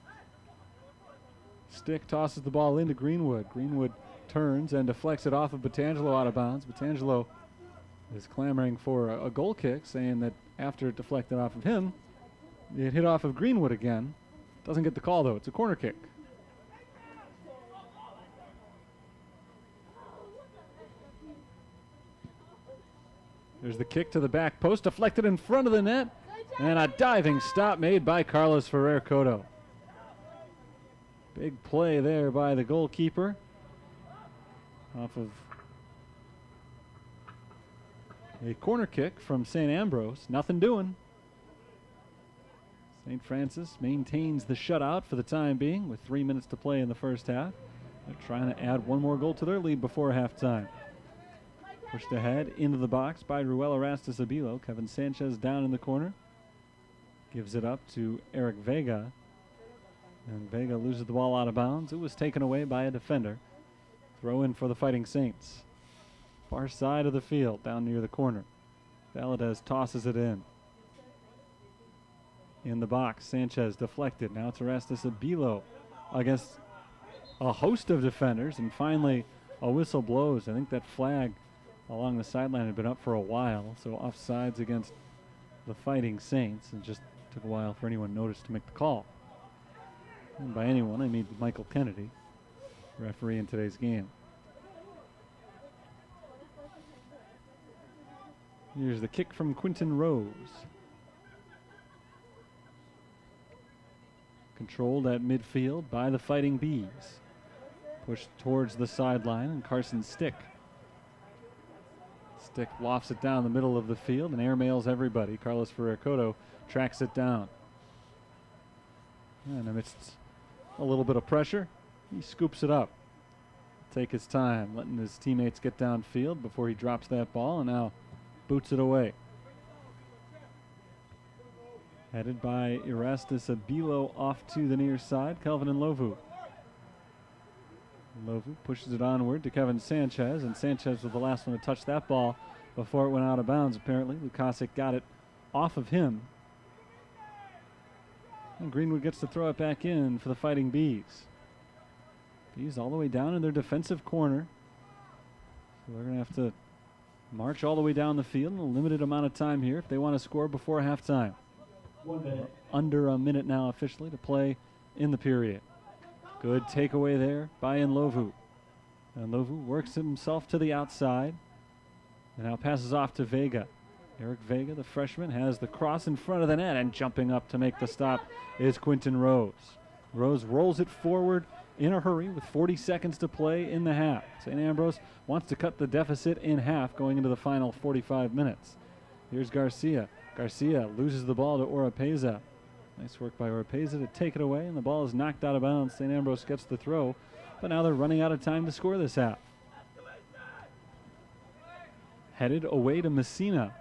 Stick tosses the ball into Greenwood. Greenwood turns and deflects it off of Batangelo out of bounds. Batangelo is clamoring for a goal kick, saying that after it deflected off of him, it hit off of Greenwood again. Doesn't get the call, though. It's a corner kick. There's the kick to the back post, deflected in front of the net, and a diving stop made by Carlos Ferrer Cotto. Big play there by the goalkeeper off of a corner kick from St. Ambrose. Nothing doing. St. Francis maintains the shutout for the time being with 3 minutes to play in the first half. They're trying to add one more goal to their lead before halftime. Pushed ahead into the box by Ruel Erastus Abilo. Kevin Sanchez down in the corner. Gives it up to Eric Vega. And Vega loses the ball out of bounds. It was taken away by a defender. Throw in for the Fighting Saints. Far side of the field, down near the corner. Valadez tosses it in. In the box, Sanchez deflected. Now it's Erastus Abilo against a host of defenders. And finally, a whistle blows. I think that flag along the sideline had been up for a while. So offsides against the Fighting Saints. And just took a while for anyone noticed to make the call. And by anyone, I mean Michael Kennedy, referee in today's game. Here's the kick from Quinton Rose. Controlled at midfield by the Fighting Bees. Pushed towards the sideline, and Carson Stick. Stick lofts it down the middle of the field and airmails everybody. Carlos Ferrer Cotto tracks it down. And amidst a little bit of pressure, he scoops it up. Take his time, letting his teammates get downfield before he drops that ball, and now boots it away. Headed by Erastus Abilo off to the near side, Kelvin Nlovu. Nlovu pushes it onward to Kevin Sanchez, and Sanchez was the last one to touch that ball before it went out of bounds, apparently. Lukasic got it off of him. And Greenwood gets to throw it back in for the Fighting Bees. Bees all the way down in their defensive corner. So they're going to have to march all the way down the field in a limited amount of time here if they want to score before halftime. 1 minute. Under a minute now officially to play in the period. Good takeaway there by Nlovu. Nlovu works himself to the outside and now passes off to Vega. Eric Vega, the freshman, has the cross in front of the net, and jumping up to make the stop is Quinton Rose. Rose rolls it forward in a hurry with 40 seconds to play in the half. St. Ambrose wants to cut the deficit in half going into the final 45 minutes. Here's Garcia. Garcia loses the ball to Oropeza. Nice work by Oropeza to take it away, and the ball is knocked out of bounds. St. Ambrose gets the throw, but now they're running out of time to score this half. Headed away to Messina.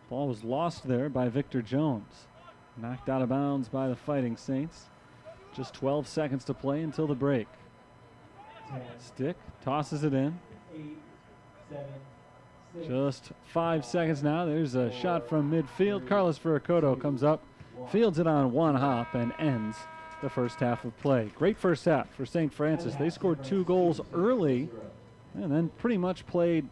Ball was lost there by Victor Jones. Knocked out of bounds by the Fighting Saints. Just 12 seconds to play until the break. 10, Stick tosses it in. 8, 7, 6, Just 5 seconds now. There's a shot from midfield. Carlos Ferrer Cotto comes up, fields it on one hop, and ends the first half of play. Great first half for St. Francis. They scored 2 goals early and then pretty much played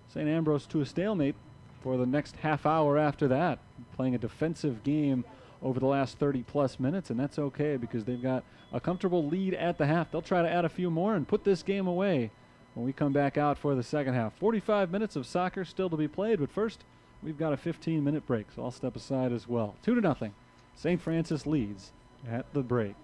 St. Ambrose to a stalemate for the next half hour after that, playing a defensive game over the last 30-plus minutes, and that's okay because they've got a comfortable lead at the half. They'll try to add a few more and put this game away when we come back out for the second half. 45 minutes of soccer still to be played, but first we've got a 15-minute break, so I'll step aside as well. 2-0. St. Francis leads at the break.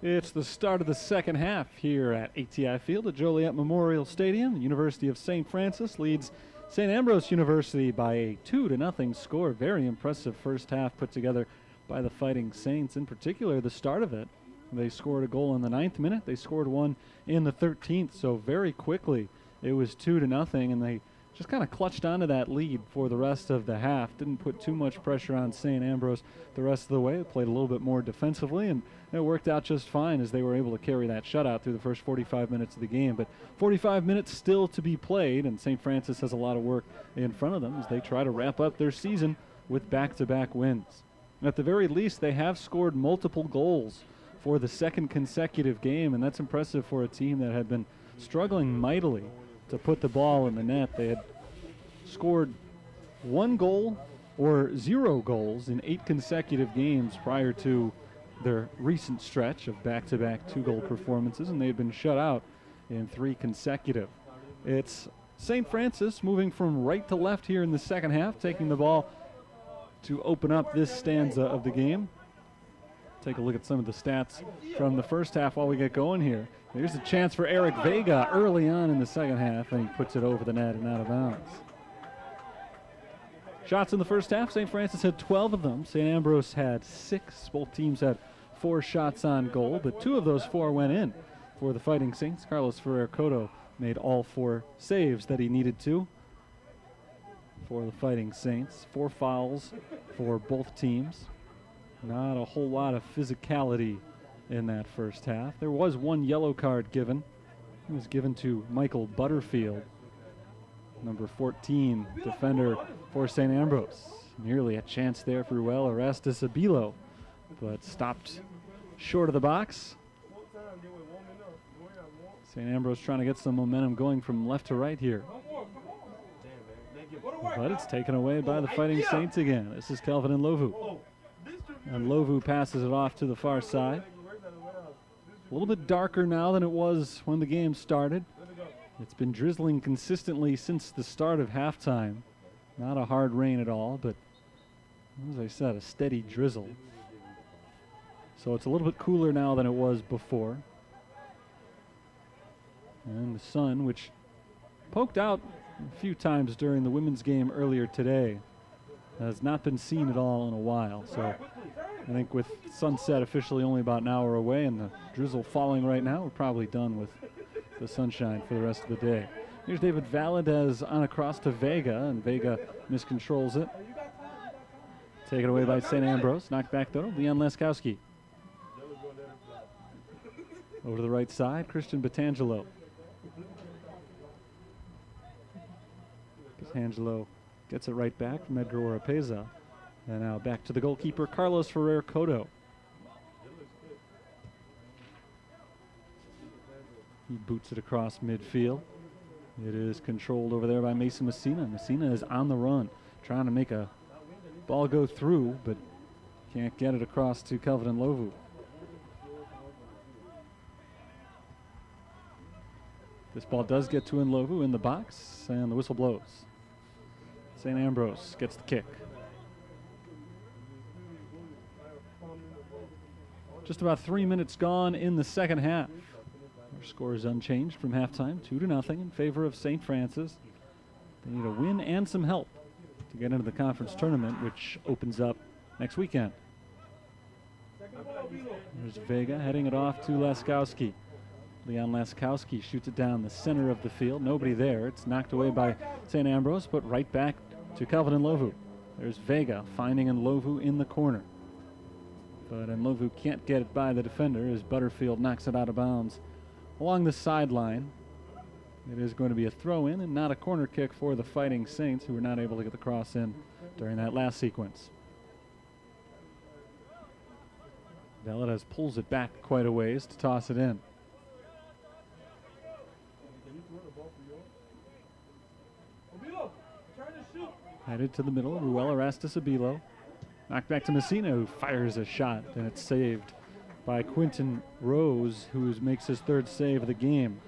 It's the start of the second half here at ATI Field at Joliet Memorial Stadium. The University of St. Francis leads St. Ambrose University by a 2-0 score. Very impressive first half put together by the Fighting Saints. In particular, the start of it, they scored a goal in the 9th minute. They scored one in the 13th, so very quickly it was 2-0, and they just kind of clutched onto that lead for the rest of the half. Didn't put too much pressure on St. Ambrose the rest of the way. They played a little bit more defensively, and it worked out just fine as they were able to carry that shutout through the first 45 minutes of the game. But 45 minutes still to be played, and St. Francis has a lot of work in front of them as they try to wrap up their season with back-to-back wins. And at the very least, they have scored multiple goals for the second consecutive game, and that's impressive for a team that had been struggling mightily to put the ball in the net. They had scored 1 goal or 0 goals in 8 consecutive games prior to their recent stretch of back-to-back 2-goal performances, and they had been shut out in 3 consecutive. It's St. Francis moving from right to left here in the second half, taking the ball to open up this stanza of the game. Take a look at some of the stats from the first half while we get going here. Here's a chance for Eric Vega early on in the second half, and he puts it over the net and out of bounds. Shots in the first half, St. Francis had 12 of them. St. Ambrose had 6. Both teams had 4 shots on goal, but 2 of those 4 went in for the Fighting Saints. Carlos Ferrer-Cotto made all 4 saves that he needed to for the Fighting Saints. 4 fouls for both teams. Not a whole lot of physicality in that first half. There was 1 yellow card given. It was given to Michael Butterfield, number 14, defender for St. Ambrose. Nearly a chance there for Ruel Arastis-Abilo, but stopped short of the box. St. Ambrose trying to get some momentum going from left to right here. But it's taken away by the Fighting Saints again. This is Kelvin Ndlovu. And Ndlovu passes it off to the far side. A little bit darker now than it was when the game started. It's been drizzling consistently since the start of halftime. Not a hard rain at all, but as I said, a steady drizzle. So it's a little bit cooler now than it was before. And the sun, which poked out a few times during the women's game earlier today, has not been seen at all in a while. So I think with sunset officially only about an hour away and the drizzle falling right now, we're probably done with the sunshine for the rest of the day. Here's David Valadez on across to Vega, and Vega miscontrols it. Taken away by St. Ambrose. Knocked back though, Leon Laskowski. Over to the right side, Christian Batangelo. Batangelo gets it right back from Edgar Oropeza. And now back to the goalkeeper, Carlos Ferrer-Cotto. He boots it across midfield. It is controlled over there by Mason Messina. Messina is on the run, trying to make a ball go through, but can't get it across to Kelvin Ndlovu. This ball does get to Ndlovu in the box, and the whistle blows. St. Ambrose gets the kick. Just about 3 minutes gone in the second half. Our score is unchanged from halftime, 2-0 in favor of St. Francis. They need a win and some help to get into the conference tournament, which opens up next weekend. There's Vega heading it off to Laskowski. Leon Laskowski shoots it down the center of the field. Nobody there. It's knocked away by St. Ambrose, but right back to Kelvin Ndlovu. There's Vega finding Ndlovu in the corner. But Ndlovu can't get it by the defender as Butterfield knocks it out of bounds along the sideline. It is going to be a throw-in and not a corner kick for the Fighting Saints, who were not able to get the cross in during that last sequence. Valadez pulls it back quite a ways to toss it in. Headed to the middle, Ruel Arastis-Abilo. Knocked back to Messina, who fires a shot, and it's saved by Quinton Rose, who makes his 3rd save of the game.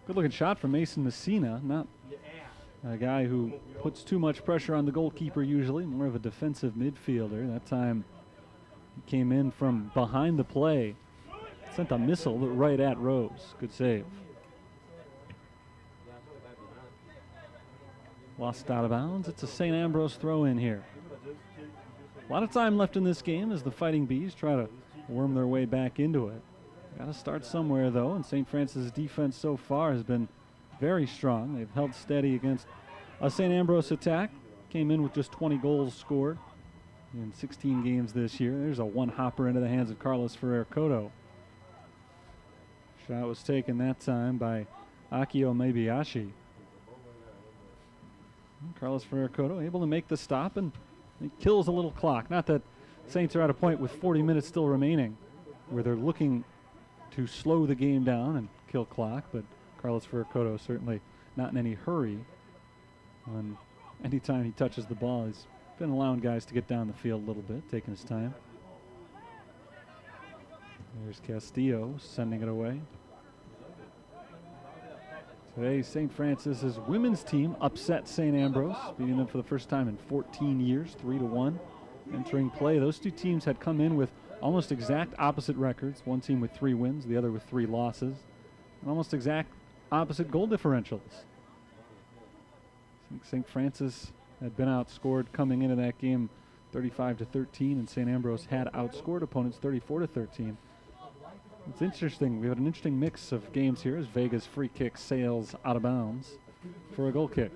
Good looking shot from Mason Messina. Not a guy who puts too much pressure on the goalkeeper usually, more of a defensive midfielder. That time he came in from behind the play. Sent a missile right at Rose. Good save. Lost out of bounds. It's a St. Ambrose throw in here. A lot of time left in this game as the Fighting Bees try to worm their way back into it. Got to start somewhere though, and St. Francis' defense so far has been very strong. They've held steady against a St. Ambrose attack. Came in with just 20 goals scored in 16 games this year. There's a one-hopper into the hands of Carlos Ferrer-Cotto. Shot was taken that time by Akio Mebiyashi. Carlos Ferrer-Cotto able to make the stop, and it kills a little clock. Not that Saints are at a point with 40 minutes still remaining where they're looking to slow the game down and kill clock, but Carlos Ferrer-Cotto certainly not in any hurry. Anytime he touches the ball, he's been allowing guys to get down the field a little bit, taking his time. There's Castillo sending it away. Today, St. Francis's women's team upset St. Ambrose, beating them for the first time in 14 years, 3-1. Entering play, those two teams had come in with almost exact opposite records. One team with 3 wins, the other with 3 losses. And almost exact opposite goal differentials. I think St. Francis had been outscored coming into that game 35-13, and St. Ambrose had outscored opponents 34-13. It's interesting. We had an interesting mix of games here as Vega's free kick sails out of bounds for a goal kick.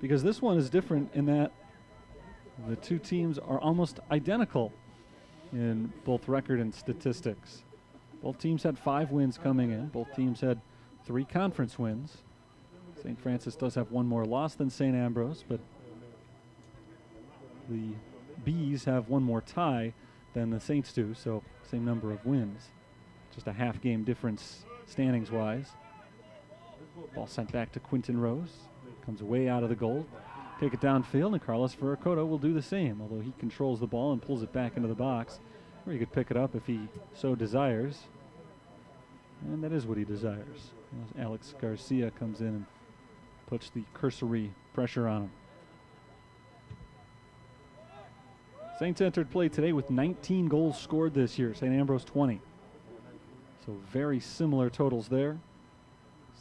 Because this one is different in that the two teams are almost identical in both record and statistics. Both teams had 5 wins coming in. Both teams had 3 conference wins. St. Francis does have 1 more loss than St. Ambrose, but the Bees have 1 more tie than the Saints do, so same number of wins. Just a half game difference standings-wise. Ball sent back to Quinton Rose. Comes way out of the goal. Take it downfield, and Carlos Ferrer-Cotto will do the same, although he controls the ball and pulls it back into the box, where he could pick it up if he so desires. And that is what he desires. Alex Garcia comes in and puts the cursory pressure on him. Saints entered play today with 19 goals scored this year. St. Ambrose 20. So very similar totals there.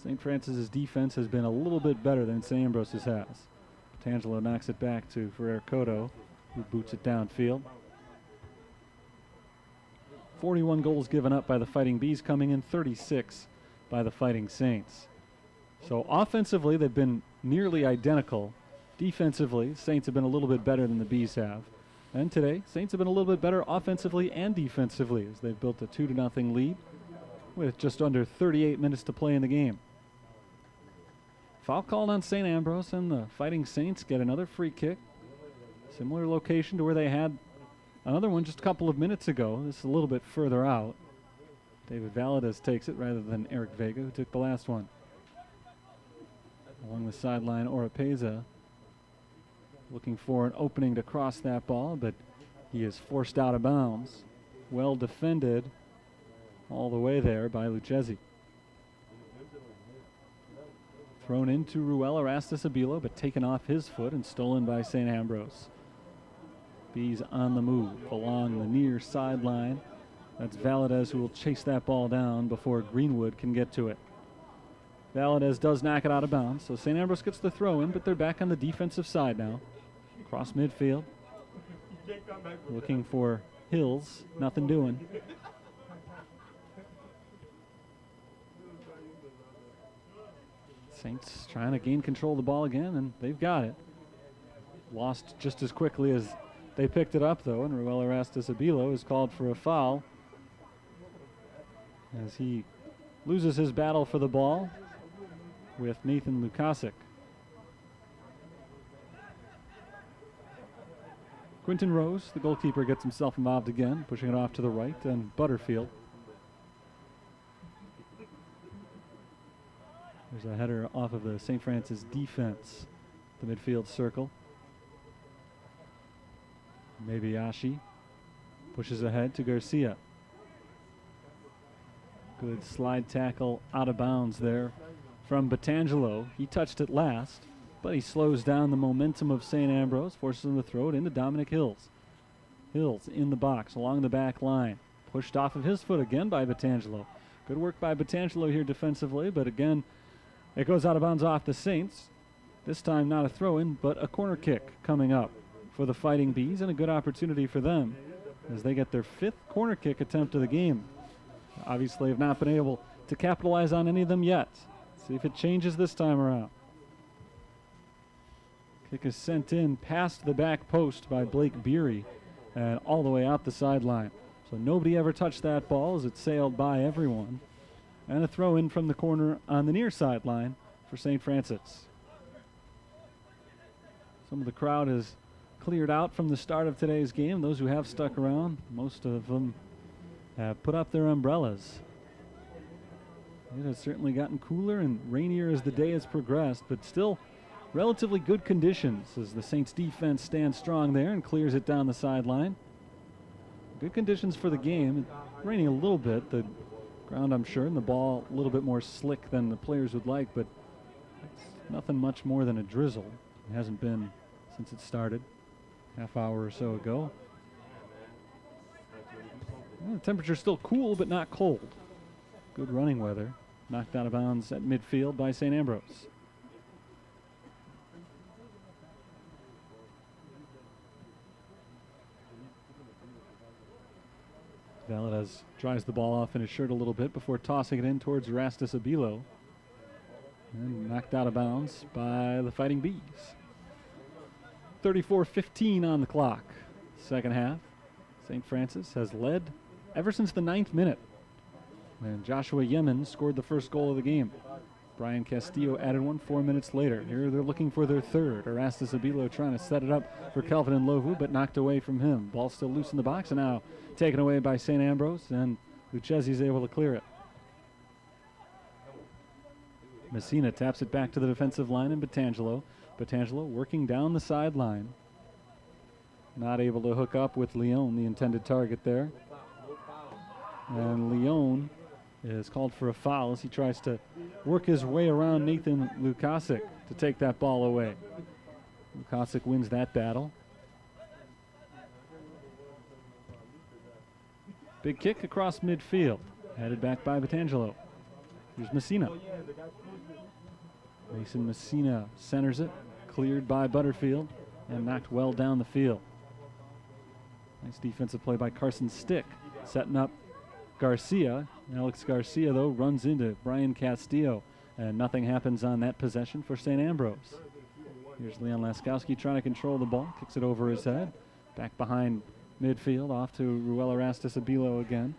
St. Francis's defense has been a little bit better than St. Ambrose's has. Tangelo knocks it back to Ferrer-Cotto, who boots it downfield. 41 goals given up by the Fighting Bees, coming in 36 by the Fighting Saints. So offensively, they've been nearly identical. Defensively, Saints have been a little bit better than the Bees have. And today, Saints have been a little bit better offensively and defensively as they've built a 2-0 lead with just under 38 minutes to play in the game. Foul called on St. Ambrose, and the Fighting Saints get another free kick. Similar location to where they had another one just a couple of minutes ago. This is a little bit further out. David Valadez takes it rather than Eric Vega, who took the last one. Along the sideline, Oropeza looking for an opening to cross that ball, but he is forced out of bounds. Well defended all the way there by Lucchesi. Thrown into Ruel Erastus-Abilo, but taken off his foot and stolen by St. Ambrose. Bees on the move along the near sideline. That's Valadez who will chase that ball down before Greenwood can get to it. Valadez does knock it out of bounds, so St. Ambrose gets the throw in, but they're back on the defensive side now. Across midfield. Looking for Hills. Nothing doing. Saints trying to gain control of the ball again, and they've got it. Lost just as quickly as they picked it up, though, and Ruel Erastus-Abilo is called for a foul as he loses his battle for the ball with Nathan Lukasic. Quinton Rose, the goalkeeper, gets himself involved again, pushing it off to the right, and Butterfield. There's a header off of the St. Francis defense, the midfield circle. Mebiyashi pushes ahead to Garcia. Good slide tackle out of bounds there from Batangelo. He touched it last, but he slows down the momentum of St. Ambrose, forces him to throw it into Dominic Hills. Hills in the box along the back line. Pushed off of his foot again by Batangelo. Good work by Batangelo here defensively, but again, it goes out of bounds off the Saints. This time not a throw-in, but a corner kick coming up for the Fighting Bees, and a good opportunity for them as they get their 5th corner kick attempt of the game. Obviously have not been able to capitalize on any of them yet. See if it changes this time around. Kick is sent in past the back post by Blake Beery and all the way out the sideline. So nobody ever touched that ball as it sailed by everyone. And a throw in from the corner on the near sideline for St. Francis. Some of the crowd has cleared out from the start of today's game. Those who have stuck around, most of them have put up their umbrellas. It has certainly gotten cooler and rainier as the day has progressed, but still relatively good conditions as the Saints defense stands strong there and clears it down the sideline. Good conditions for the game. It's raining a little bit. The ground, I'm sure, and the ball a little bit more slick than the players would like, but it's nothing much more than a drizzle. It hasn't been since it started, half hour or so ago. Well, the temperature's still cool, but not cold. Good running weather. Knocked out of bounds at midfield by St. Ambrose. Valadez dries the ball off in his shirt a little bit before tossing it in towards Erastus Abilo. And knocked out of bounds by the Fighting Bees. 34-15 on the clock. Second half. St. Francis has led ever since the 9th minute. And Joshua Yemen scored the first goal of the game. Brian Castillo added one 4 minutes later. Here they're looking for their third. Erastus Abilo trying to set it up for Kelvin and Lovu, but knocked away from him. Ball still loose in the box, and now taken away by St. Ambrose, and Lucchesi's able to clear it. Messina taps it back to the defensive line, and Batangelo. Batangelo working down the sideline. Not able to hook up with Leon, the intended target there. And Leon is called for a foul as he tries to work his way around Nathan Lukasic to take that ball away. Lukasic wins that battle. Big kick across midfield, headed back by Batangelo. Here's Messina. Mason Messina centers it, cleared by Butterfield, and knocked well down the field. Nice defensive play by Carson Stick, setting up Garcia. Alex Garcia, though, runs into Brian Castillo, and nothing happens on that possession for St. Ambrose. Here's Leon Laskowski trying to control the ball, kicks it over his head, back behind midfield, off to Ruel Erastus Abilo again.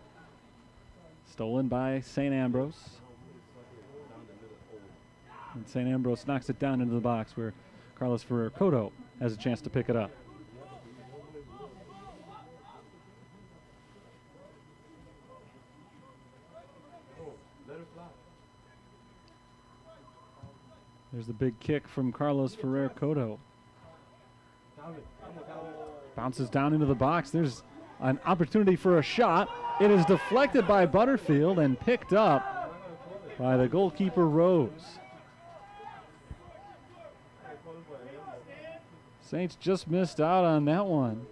Stolen by St. Ambrose. And St. Ambrose knocks it down into the box where Carlos Ferrer-Cotto has a chance to pick it up. There's the big kick from Carlos Ferrer-Cotto. Bounces down into the box. There's an opportunity for a shot. It is deflected by Butterfield and picked up by the goalkeeper Rose. Saints just missed out on that one.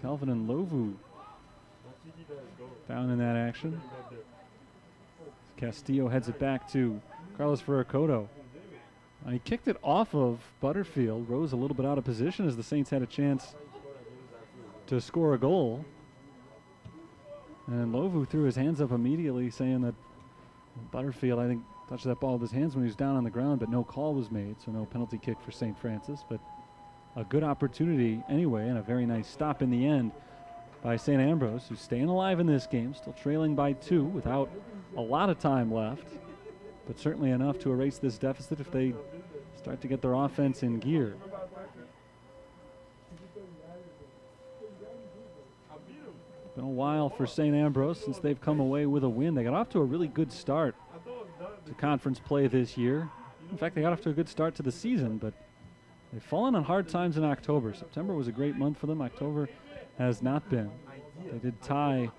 Kelvin and Lovu down in that action. Castillo heads it back to Carlos Ferrer-Cotto. He kicked it off of Butterfield. Rose a little bit out of position as the Saints had a chance to score a goal. And Lovu threw his hands up immediately, saying that Butterfield, I think, touched that ball with his hands when he was down on the ground, but no call was made, so no penalty kick for St. Francis. But a good opportunity anyway, and a very nice stop in the end by St. Ambrose, who's staying alive in this game, still trailing by 2 without a lot of time left, but certainly enough to erase this deficit if they start to get their offense in gear. It's been a while for St. Ambrose since they've come away with a win. They got off to a really good start to conference play this year. In fact, they got off to a good start to the season, but they've fallen on hard times in October. September was a great month for them. October has not been. They did tie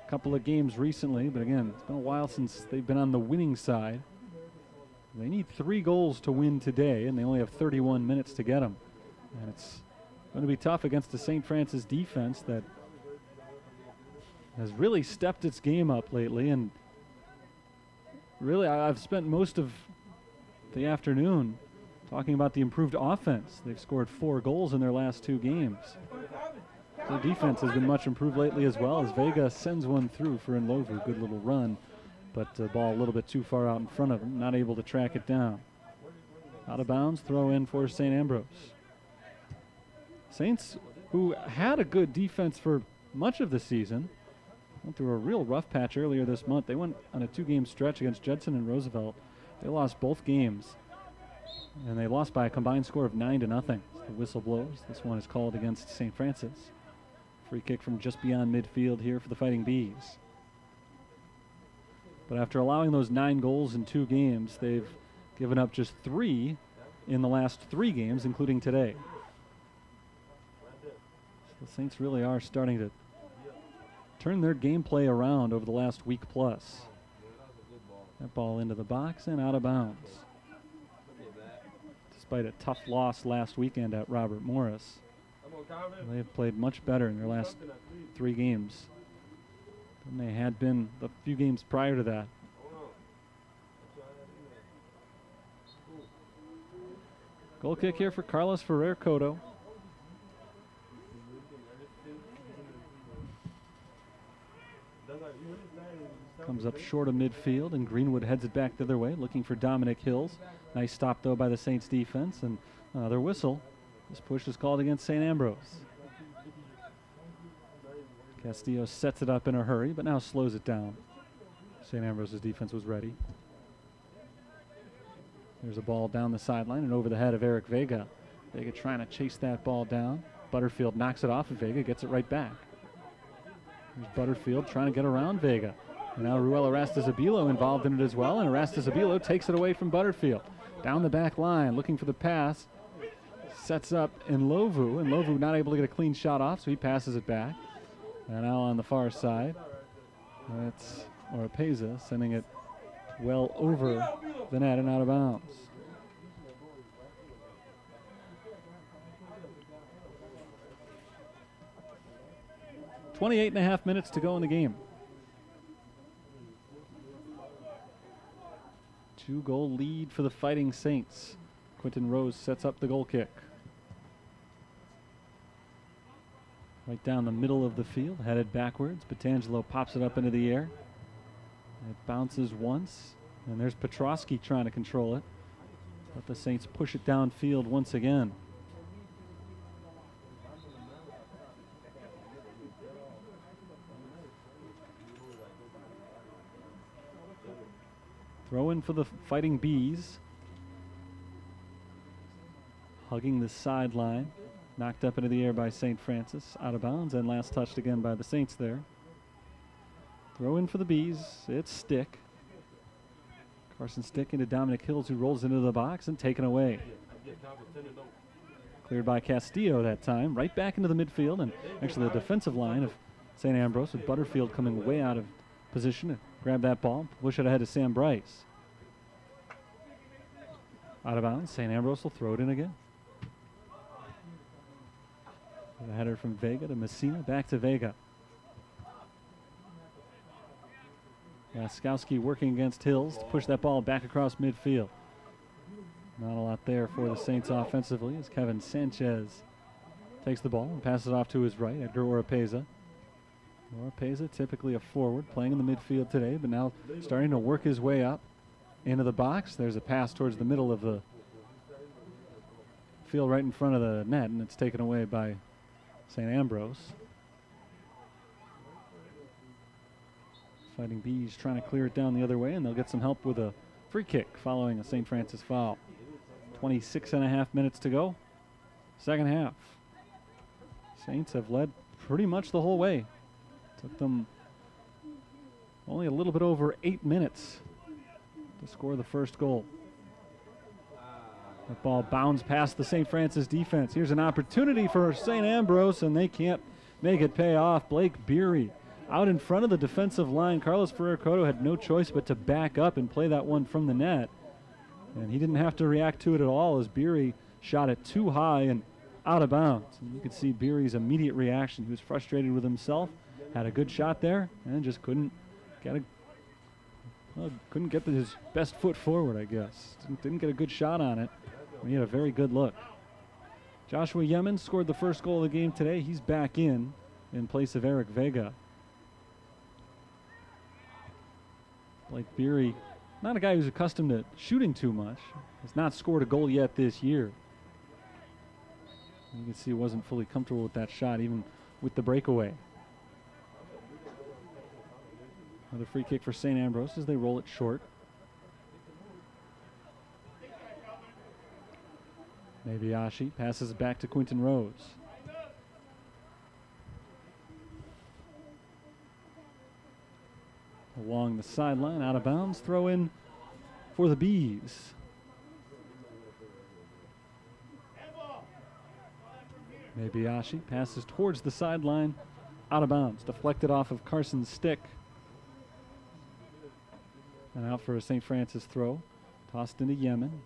a couple of games recently, but again, it's been a while since they've been on the winning side. They need 3 goals to win today, and they only have 31 minutes to get them. And it's going to be tough against the St. Francis defense that has really stepped its game up lately. And really, I've spent most of the afternoon talking about the improved offense. They've scored 4 goals in their last 2 games. Their defense has been much improved lately as well, as Vega sends one through for Nlovu. Good little run, but the ball a little bit too far out in front of him, not able to track it down. Out of bounds, throw in for St. Ambrose. Saints, who had a good defense for much of the season, went through a real rough patch earlier this month. They went on a 2-game stretch against Judson and Roosevelt. They lost both games, and they lost by a combined score of 9-0. The whistle blows. This one is called against St. Francis. Free kick from just beyond midfield here for the Fighting Bees. But after allowing those 9 goals in 2 games, they've given up just 3 in the last 3 games, including today. So the Saints really are starting to turn their gameplay around over the last week plus. That ball into the box and out of bounds. Despite a tough loss last weekend at Robert Morris, they have played much better in their last 3 games than they had been the few games prior to that. Goal kick here for Carlos Ferrer Cotto. Comes up short of midfield, and Greenwood heads it back the other way, looking for Dominic Hills. Nice stop, though, by the Saints defense, and another whistle. This push is called against St. Ambrose. Castillo sets it up in a hurry, but now slows it down. St. Ambrose's defense was ready. There's a ball down the sideline and over the head of Eric Vega. Vega trying to chase that ball down. Butterfield knocks it off of Vega, gets it right back. There's Butterfield trying to get around Vega. And now Ruel Arastizabilo involved in it as well, and Arastizabilo takes it away from Butterfield. Down the back line, looking for the pass. Sets up Nlovu, and Nlovu not able to get a clean shot off, so he passes it back. And now on the far side, that's Oropeza sending it well over the net and out of bounds. .28.5 minutes to go in the game. 2-goal lead for the Fighting Saints. Quentin Rose sets up the goal kick. Right down the middle of the field, headed backwards. Petangelo pops it up into the air. It bounces once, and there's Petrosky trying to control it. But the Saints push it downfield once again. Throw in for the Fighting Bees. Hugging the sideline. Knocked up into the air by St. Francis. Out of bounds and last touched again by the Saints there. Throw in for the Bees. It's Stick. Carson Stick into Dominic Hills, who rolls into the box and taken away. Cleared by Castillo that time. Right back into the midfield, and actually the defensive line of St. Ambrose, with Butterfield coming way out of position to grab that ball, push it ahead to Sam Bryce. Out of bounds, St. Ambrose will throw it in again. The header from Vega to Messina, back to Vega. Laskowski working against Hills to push that ball back across midfield. Not a lot there for the Saints offensively as Kevin Sanchez takes the ball and passes it off to his right, Edgar Oropeza. Oropeza, typically a forward, playing in the midfield today, but now starting to work his way up into the box. There's a pass towards the middle of the field right in front of the net, and it's taken away by St. Ambrose. Fighting Bees trying to clear it down the other way, and they'll get some help with a free kick following a St. Francis foul. 26.5 minutes to go. Second half. Saints have led pretty much the whole way. Took them only a little bit over 8 minutes to score the first goal. That ball bounds past the St. Francis defense. Here's an opportunity for St. Ambrose, and they can't make it pay off. Blake Beery out in front of the defensive line. Carlos Ferrer-Cotto had no choice but to back up and play that one from the net. And he didn't have to react to it at all as Beery shot it too high and out of bounds. And you could see Beery's immediate reaction. He was frustrated with himself, had a good shot there, and just couldn't get his best foot forward, I guess. Didn't get a good shot on it. He had a very good look. Joshua Yemen scored the first goal of the game today. He's back in place of Eric Vega. Blake Beery, not a guy who's accustomed to shooting too much, has not scored a goal yet this year. You can see he wasn't fully comfortable with that shot, even with the breakaway. Another free kick for St. Ambrose as they roll it short. Mabiashi passes it back to Quinton Rose. Along the sideline, out of bounds, throw in for the Bees. Mabiashi passes towards the sideline, out of bounds, deflected off of Carson's stick. And out for a St. Francis throw, tossed into Yemen.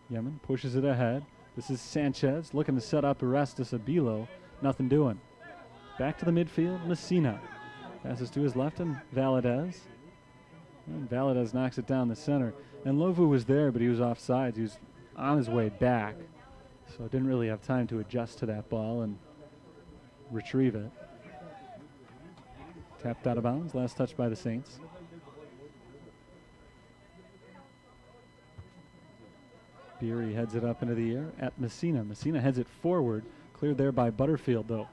Yemen pushes it ahead. This is Sanchez looking to set up Erastus Abilo. Nothing doing. Back to the midfield, Messina. Passes to his left and Valadez. And Valadez knocks it down the center. And Lovu was there, but he was offside. He was on his way back. So didn't really have time to adjust to that ball and retrieve it. Tapped out of bounds, last touch by the Saints. Beery heads it up into the air at Messina. Messina heads it forward, cleared there by Butterfield though.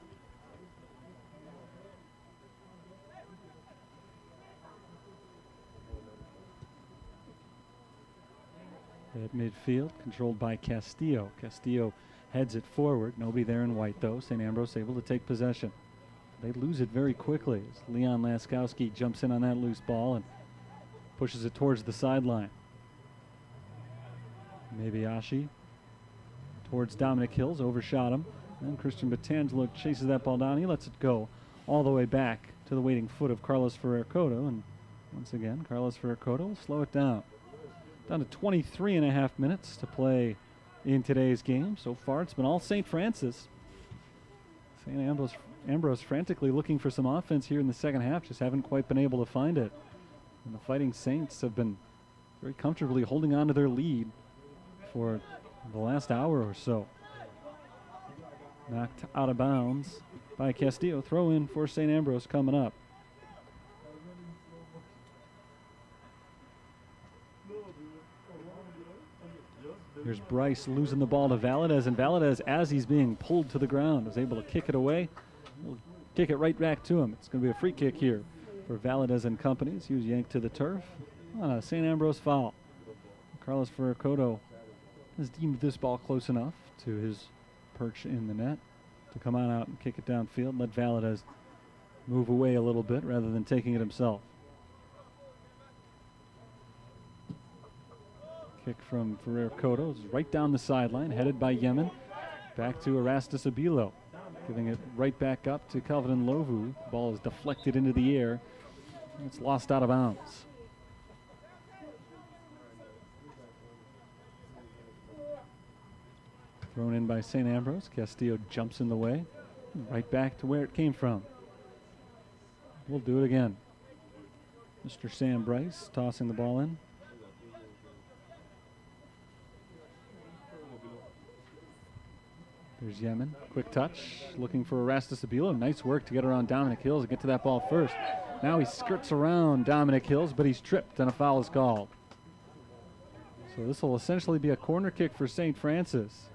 At midfield, controlled by Castillo. Castillo heads it forward. Nobody there in white though. St. Ambrose able to take possession. They lose it very quickly as Leon Laskowski jumps in on that loose ball and pushes it towards the sideline. Mabiashi towards Dominic Hills, overshot him. And Christian Batangelo chases that ball down. He lets it go all the way back to the waiting foot of Carlos Ferrer-Cotto. And once again, Carlos Ferrer-Cotto will slow it down. Down to 23.5 minutes to play in today's game. So far, it's been all St. Francis. St. Ambrose frantically looking for some offense here in the second half, just haven't quite been able to find it. And the Fighting Saints have been very comfortably holding on to their lead for the last hour or so. Knocked out of bounds by Castillo. Throw in for St. Ambrose coming up. Here's Bryce losing the ball to Valadez, and Valadez, as he's being pulled to the ground, is able to kick it away. We'll kick it right back to him. It's going to be a free kick here for Valadez and company. He was yanked to the turf on a St. Ambrose foul. Carlos Ferrer-Cotto has deemed this ball close enough to his perch in the net to come on out and kick it downfield and let Valadez move away a little bit rather than taking it himself. Kick from Ferrer-Cotto is right down the sideline, headed by Yemen. Back to Erastus Abilo, giving it right back up to Calvin Lovu. The ball is deflected into the air. And it's lost out of bounds. Thrown in by St. Ambrose. Castillo jumps in the way. Right back to where it came from. We'll do it again. Mr. Sam Bryce tossing the ball in. There's Yemen. Quick touch. Looking for Erastus Abilo. Nice work to get around Dominic Hills and get to that ball first. Now he skirts around Dominic Hills, but he's tripped and a foul is called. So this will essentially be a corner kick for St. Francis.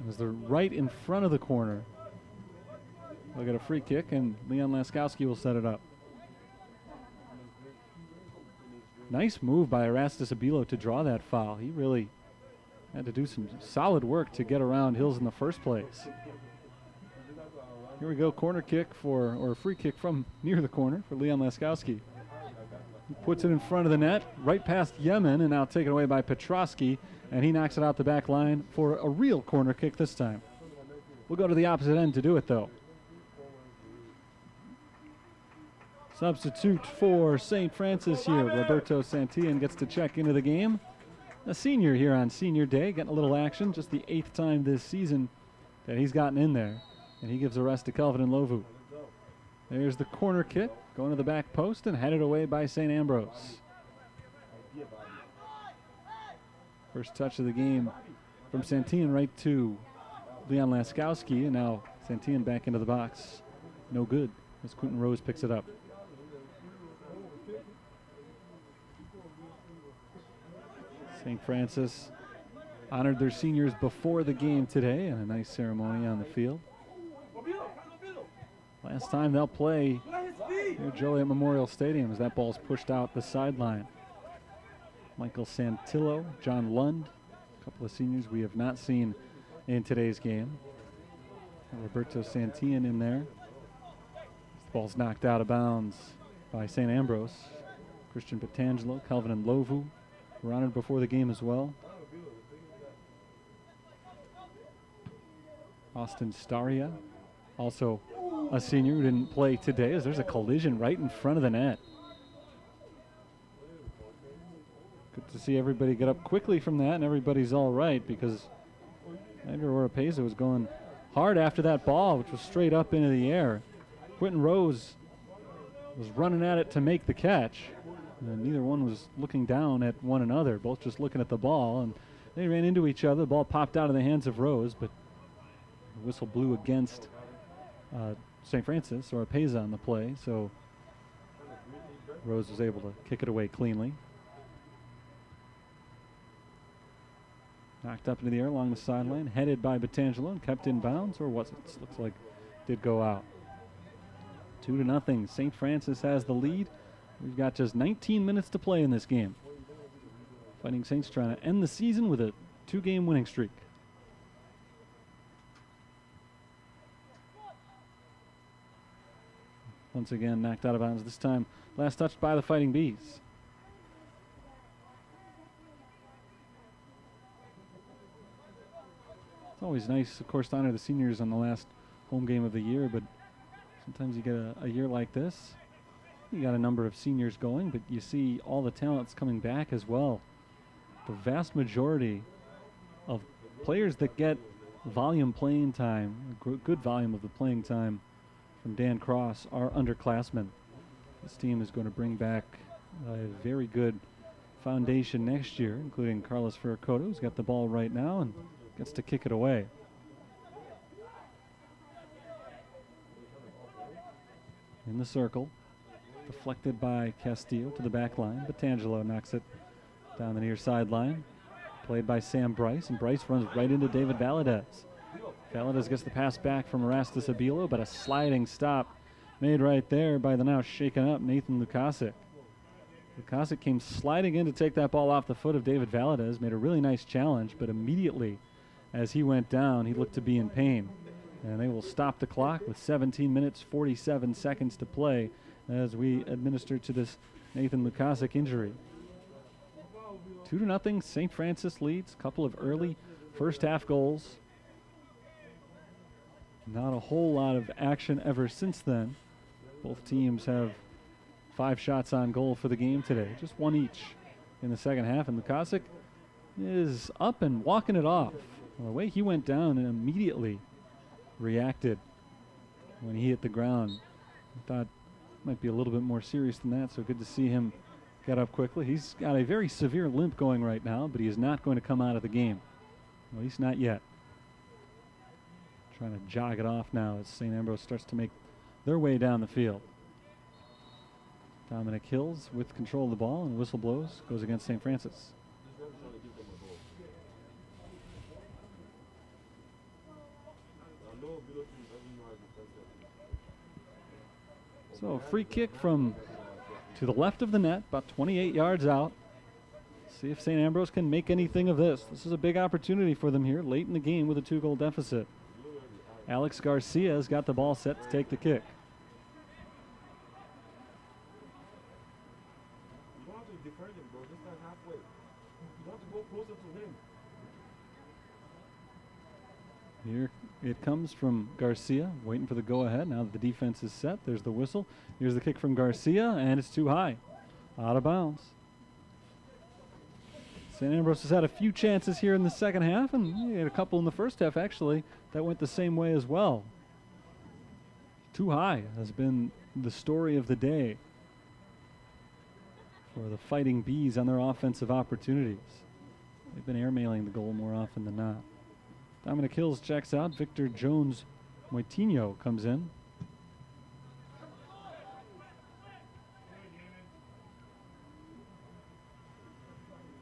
As they're right in front of the corner. They'll get a free kick, and Leon Laskowski will set it up. Nice move by Erastus Abilo to draw that foul. He really had to do some solid work to get around Hills in the first place. Here we go, corner kick or a free kick from near the corner for Leon Laskowski. He puts it in front of the net, right past Yemen, and now taken away by Petrosky, and he knocks it out the back line for a real corner kick this time. We'll go to the opposite end to do it, though. Substitute for St. Francis here. Roberto Santillan gets to check into the game. A senior here on senior day, getting a little action. Just the 8th time this season that he's gotten in there. And he gives a rest to Kelvin and Lovu. There's the corner kick, going to the back post and headed away by St. Ambrose. First touch of the game from Santillan right to Leon Laskowski, and now Santillan back into the box. No good as Quentin Rose picks it up. St. Francis honored their seniors before the game today in a nice ceremony on the field. Last time they'll play here at Joliet Memorial Stadium as that ball's pushed out the sideline. Michael Santillo, John Lund, a couple of seniors we have not seen in today's game. Roberto Santillan in there. The ball's knocked out of bounds by St. Ambrose. Christian Petangelo, Calvin and Lovu were honored before the game as well. Austin Staria, also a senior who didn't play today, as there's a collision right in front of the net. Good to see everybody get up quickly from that, and everybody's all right, because Edgar Oropeza was going hard after that ball, which was straight up into the air. Quentin Rose was running at it to make the catch, and neither one was looking down at one another, both just looking at the ball, and they ran into each other. The ball popped out of the hands of Rose, but the whistle blew against St. Francis, or Oropeza on the play, so Rose was able to kick it away cleanly. Knocked up into the air along the sideline, headed by Petangelo and kept in bounds, or was it? Looks like it did go out. 2-0. St. Francis has the lead. We've got just 19 minutes to play in this game. Fighting Saints trying to end the season with a 2-game winning streak. Once again, knocked out of bounds. This time, last touched by the Fighting Bees. It's always nice, of course, to honor the seniors on the last home game of the year, but sometimes you get a year like this. You got a number of seniors going, but you see all the talents coming back as well. The vast majority of players that get volume playing time, good volume of the playing time from Dan Cross, are underclassmen. This team is going to bring back a very good foundation next year, including Carlos Ferracoto, who's got the ball right now and gets to kick it away. In the circle, deflected by Castillo to the back line. Petangelo knocks it down the near sideline. Played by Sam Bryce, and Bryce runs right into David Valadez. Valadez gets the pass back from Erastus Abilo, but a sliding stop made right there by the now shaken up Nathan Lukasic. Lukasic came sliding in to take that ball off the foot of David Valadez, made a really nice challenge, but immediately as he went down, he looked to be in pain. And they will stop the clock with 17 minutes, 47 seconds to play as we administer to this Nathan Lukasic injury. 2-0, St. Francis leads. A couple of early first half goals. Not a whole lot of action ever since then. Both teams have 5 shots on goal for the game today, just one each in the second half, and Lukasic is up and walking it off. Well, the way he went down and immediately reacted when he hit the ground, I thought it might be a little bit more serious than that, so good to see him get up quickly. He's got a very severe limp going right now, but he is not going to come out of the game, at least not yet. Trying to jog it off now as St. Ambrose starts to make their way down the field. Dominic Hills with control of the ball, and whistle blows, goes against St. Francis. So free kick from to the left of the net, about 28 yards out. See if St. Ambrose can make anything of this. This is a big opportunity for them here late in the game with a 2-goal deficit. Alex Garcia has got the ball set to take the kick. You don't have to defend him, bro. Just stand halfway. You don't have to go closer to him. Here It comes from Garcia, waiting for the go-ahead. Now that the defense is set, there's the whistle. Here's the kick from Garcia, and it's too high. Out of bounds. St. Ambrose has had a few chances here in the second half, and he had a couple in the first half, actually, that went the same way as well. Too high has been the story of the day for the Fighting Bees on their offensive opportunities. They've been airmailing the goal more often than not. Dominic Hills checks out. Victor Jones Moitinho comes in.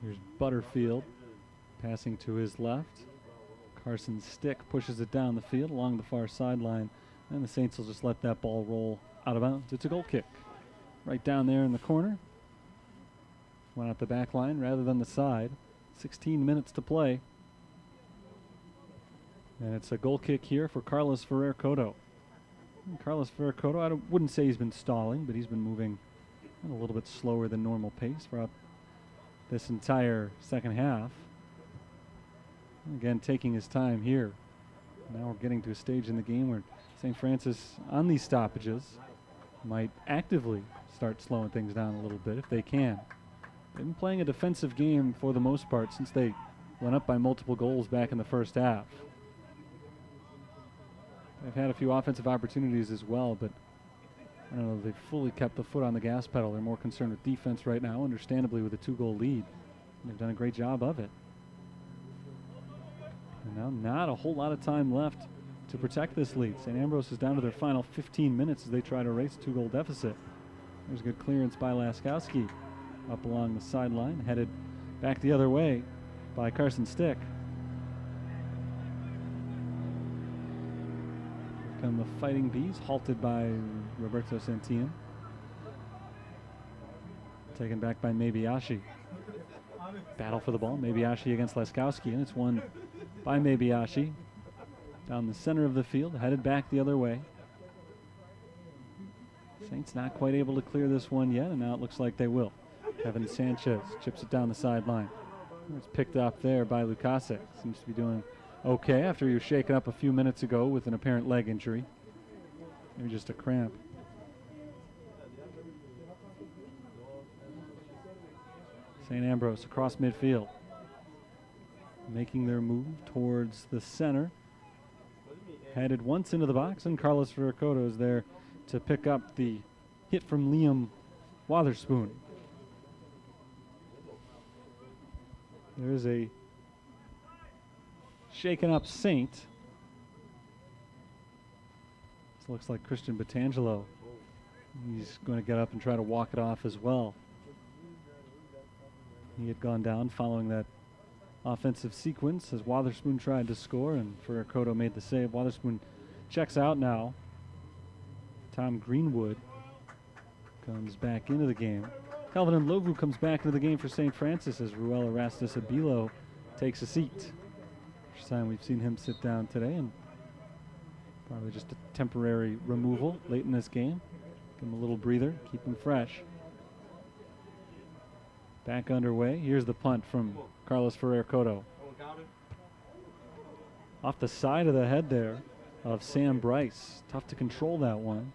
Here's Butterfield passing to his left. Carson Stick pushes it down the field along the far sideline, and the Saints will just let that ball roll out of bounds. It's a goal kick. Right down there in the corner. Went out the back line rather than the side. 16 minutes to play. And it's a goal kick here for Carlos Ferrer-Cotto. Carlos Ferrer-Cotto, I wouldn't say he's been stalling, but he's been moving at a little bit slower than normal pace throughout this entire second half. Again, taking his time here. Now we're getting to a stage in the game where St. Francis, on these stoppages, might actively start slowing things down a little bit if they can. They've been playing a defensive game for the most part since they went up by multiple goals back in the first half. They've had a few offensive opportunities as well, but I don't know if they've fully kept the foot on the gas pedal. They're more concerned with defense right now, understandably with a 2-goal lead. They've done a great job of it. And now not a whole lot of time left to protect this lead. St. Ambrose is down to their final 15 minutes as they try to erase a 2-goal deficit. There's a good clearance by Laskowski up along the sideline, headed back the other way by Carson Stick. Here come the Fighting Bees, halted by Roberto Santillan. Taken back by Mabiashi. Battle for the ball, Mabiashi against Laskowski, and it's won by Mabiashi. Down the center of the field, headed back the other way. Saints not quite able to clear this one yet, and now it looks like they will. Kevin Sanchez chips it down the sideline. It's picked up there by Lukasic. Seems to be doing okay after he was shaken up a few minutes ago with an apparent leg injury. Maybe just a cramp. St. Ambrose across midfield, making their move towards the center. Headed once into the box, and Carlos Ferrer-Cotto is there to pick up the hit from Liam Wotherspoon. There's a shaken up Saint. This looks like Christian Batangelo. He's going to get up and try to walk it off as well. He had gone down following that offensive sequence as Wotherspoon tried to score, and Ferrer-Cotto made the save. Wotherspoon checks out now. Tom Greenwood comes back into the game. Calvin Ndlovu comes back into the game for St. Francis as Ruel Erastus Abilo takes a seat. First time we've seen him sit down today, and probably just a temporary removal late in this game. Give him a little breather, keep him fresh. Back underway. Here's the punt from Carlos Ferrer-Cotto. Off the side of the head there of Sam Bryce. Tough to control that one.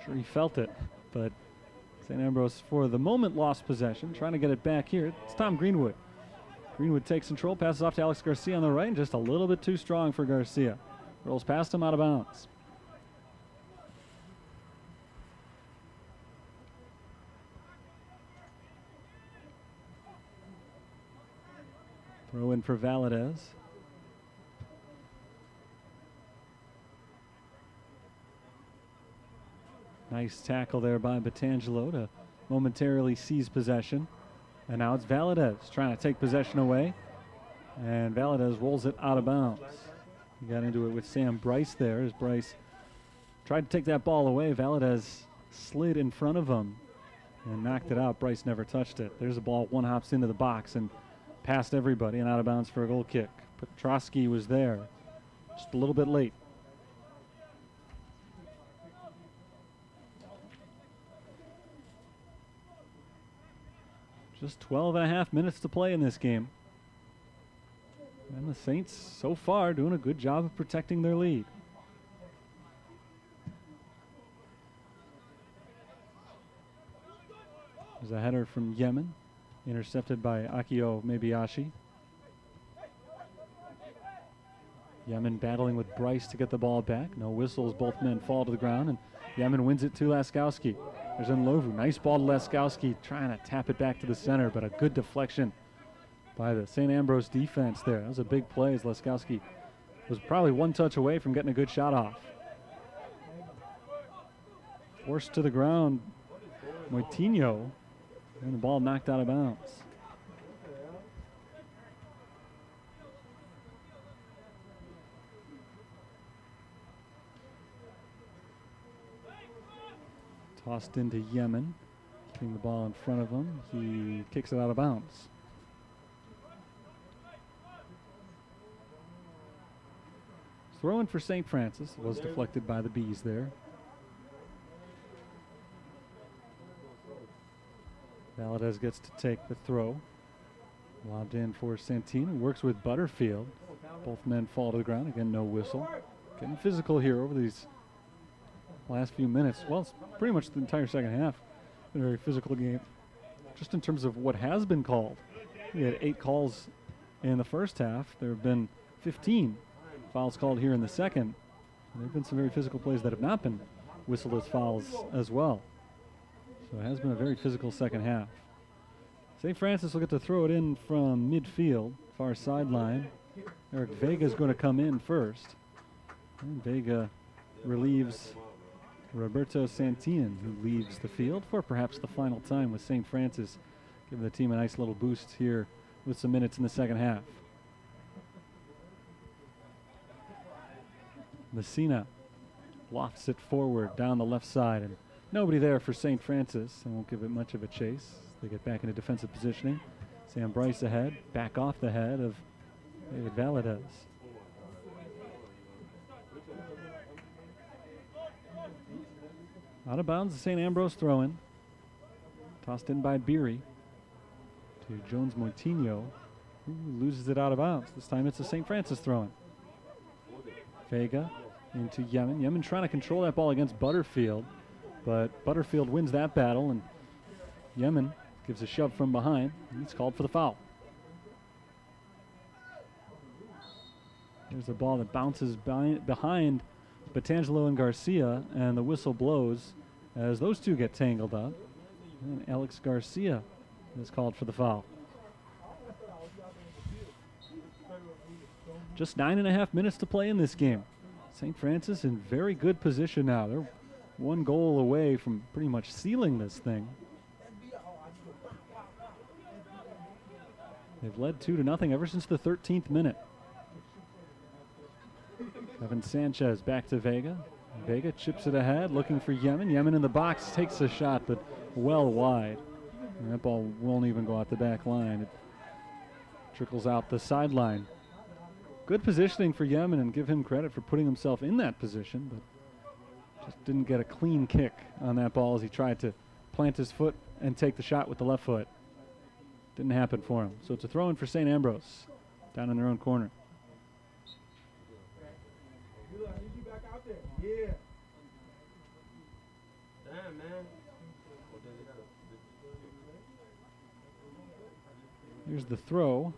Sure he felt it, but St. Ambrose for the moment lost possession. Trying to get it back here. It's Tom Greenwood. Greenwood takes control, passes off to Alex Garcia on the right, and just a little bit too strong for Garcia. Rolls past him out of bounds. Throw in for Valadez. Nice tackle there by Batangelo to momentarily seize possession. And now it's Valadez trying to take possession away. And Valadez rolls it out of bounds. He got into it with Sam Bryce there as Bryce tried to take that ball away. Valadez slid in front of him and knocked it out. Bryce never touched it. There's a ball, one hops into the box and past everybody and out of bounds for a goal kick. Petrosky was there just a little bit late. Just 12 and a half minutes to play in this game. And the Saints, so far, doing a good job of protecting their lead. There's a header from Yemen, intercepted by Akio Mebiyashi. Yemen battling with Bryce to get the ball back. No whistles, both men fall to the ground, and Yemen wins it to Laskowski. There's Nlovu, nice ball to Laskowski, trying to tap it back to the center, but a good deflection by the St. Ambrose defense there. That was a big play as Laskowski was probably one touch away from getting a good shot off. Forced to the ground, Moitinho, and the ball knocked out of bounds. Tossed into Yemen, keeping the ball in front of him. He kicks it out of bounds. Throw in for St. Francis was deflected by the Bees there. Valadez gets to take the throw. Lobbed in for Santino. Works with Butterfield. Both men fall to the ground. Again, no whistle. Getting physical here over these last few minutes. Well, it's pretty much the entire second half. Been a very physical game. Just in terms of what has been called. We had 8 calls in the first half. There have been 15 fouls called here in the second. There have been some very physical plays that have not been whistled as fouls as well. So it has been a very physical second half. St. Francis will get to throw it in from midfield, far sideline. Eric Vega is going to come in first. And Vega relieves Roberto Santillan, who leaves the field for perhaps the final time with St. Francis, giving the team a nice little boost here with some minutes in the second half. Messina lofts it forward down the left side, and nobody there for St. Francis. They won't give it much of a chase. They get back into defensive positioning. Sam Bryce ahead, back off the head of David Valadez. Out of bounds, the St. Ambrose throw-in. Tossed in by Beery to Jones Moitinho, who loses it out of bounds. This time it's a St. Francis throw-in. Vega into Yemen. Yemen trying to control that ball against Butterfield, but Butterfield wins that battle, and Yemen gives a shove from behind. He's called for the foul. There's a ball that bounces behind Batangelo and Garcia, and the whistle blows as those two get tangled up. And Alex Garcia is called for the foul. Just 9.5 minutes to play in this game. St. Francis in very good position now. They're one goal away from pretty much sealing this thing. They've led 2-0 ever since the 13th minute. Evan Sanchez back to Vega. Vega chips it ahead, looking for Yemen. Yemen in the box, takes a shot, but well wide. And that ball won't even go out the back line. It trickles out the sideline. Good positioning for Yemen, and give him credit for putting himself in that position, but just didn't get a clean kick on that ball as he tried to plant his foot and take the shot with the left foot. Didn't happen for him. So it's a throw-in for St. Ambrose down in their own corner. Here's the throw.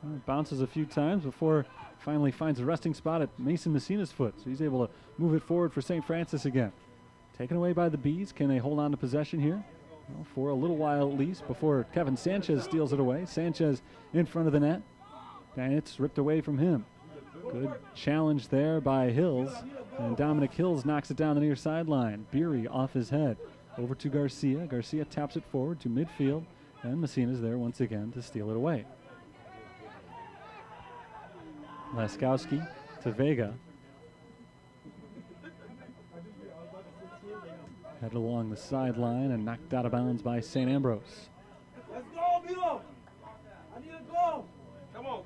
It bounces a few times before finally finds a resting spot at Mason Messina's foot. So he's able to move it forward for St. Francis again. Taken away by the Bees. Can they hold on to possession here? Well, for a little while at least before Kevin Sanchez steals it away. Sanchez in front of the net. And it's ripped away from him. Good challenge there by Hills. And Dominic Hills knocks it down the near sideline. Beery off his head. Over to Garcia. Garcia taps it forward to midfield. And Messina's there once again to steal it away. Laskowski to Vega. Headed along the sideline and knocked out of bounds by St. Ambrose. Let's go, Milo! I need to go! Come on.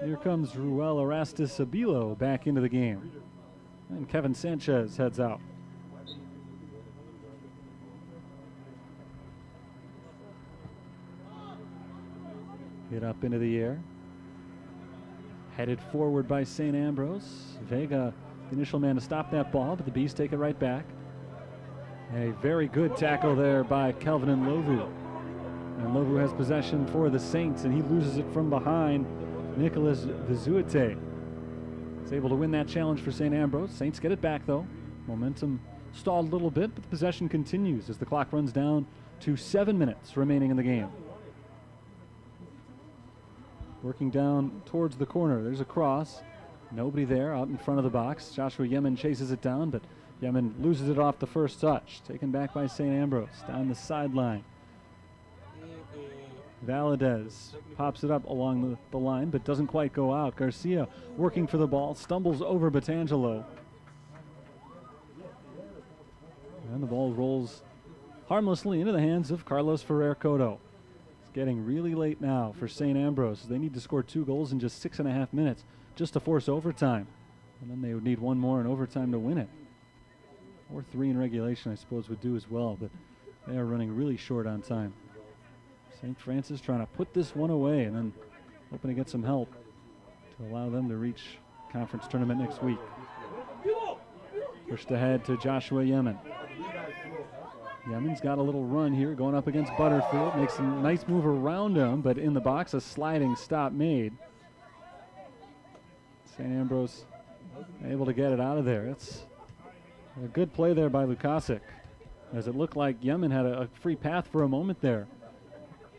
Here comes Ruel Arastis-Abilo back into the game. And Kevin Sanchez heads out. Hit up into the air. Headed forward by St. Ambrose. Vega, the initial man to stop that ball, but the Bees take it right back. A very good tackle there by Kelvin and Lovu. And Lovu has possession for the Saints, and he loses it from behind Nicholas Vizuete. He's able to win that challenge for St. Ambrose. Saints get it back, though. Momentum stalled a little bit, but the possession continues as the clock runs down to 7 minutes remaining in the game. Working down towards the corner. There's a cross. Nobody there out in front of the box. Joshua Yemen chases it down, but Yemen loses it off the first touch. Taken back by St. Ambrose down the sideline. Valadez pops it up along the line, but doesn't quite go out. Garcia working for the ball, stumbles over Batangelo. And the ball rolls harmlessly into the hands of Carlos Ferrer-Cotto. It's getting really late now for St. Ambrose. They need to score 2 goals in just 6.5 minutes just to force overtime. And then they would need 1 more in overtime to win it. Or 3 in regulation, I suppose, would do as well, but they are running really short on time. St. Francis trying to put this one away and then hoping to get some help to allow them to reach conference tournament next week. Pushed ahead to Joshua Yemen. Yemen's got a little run here going up against Butterfield. Makes a nice move around him, but in the box a sliding stop made. St. Ambrose able to get it out of there. It's a good play there by Lukasic, as it looked like Yemen had a free path for a moment there.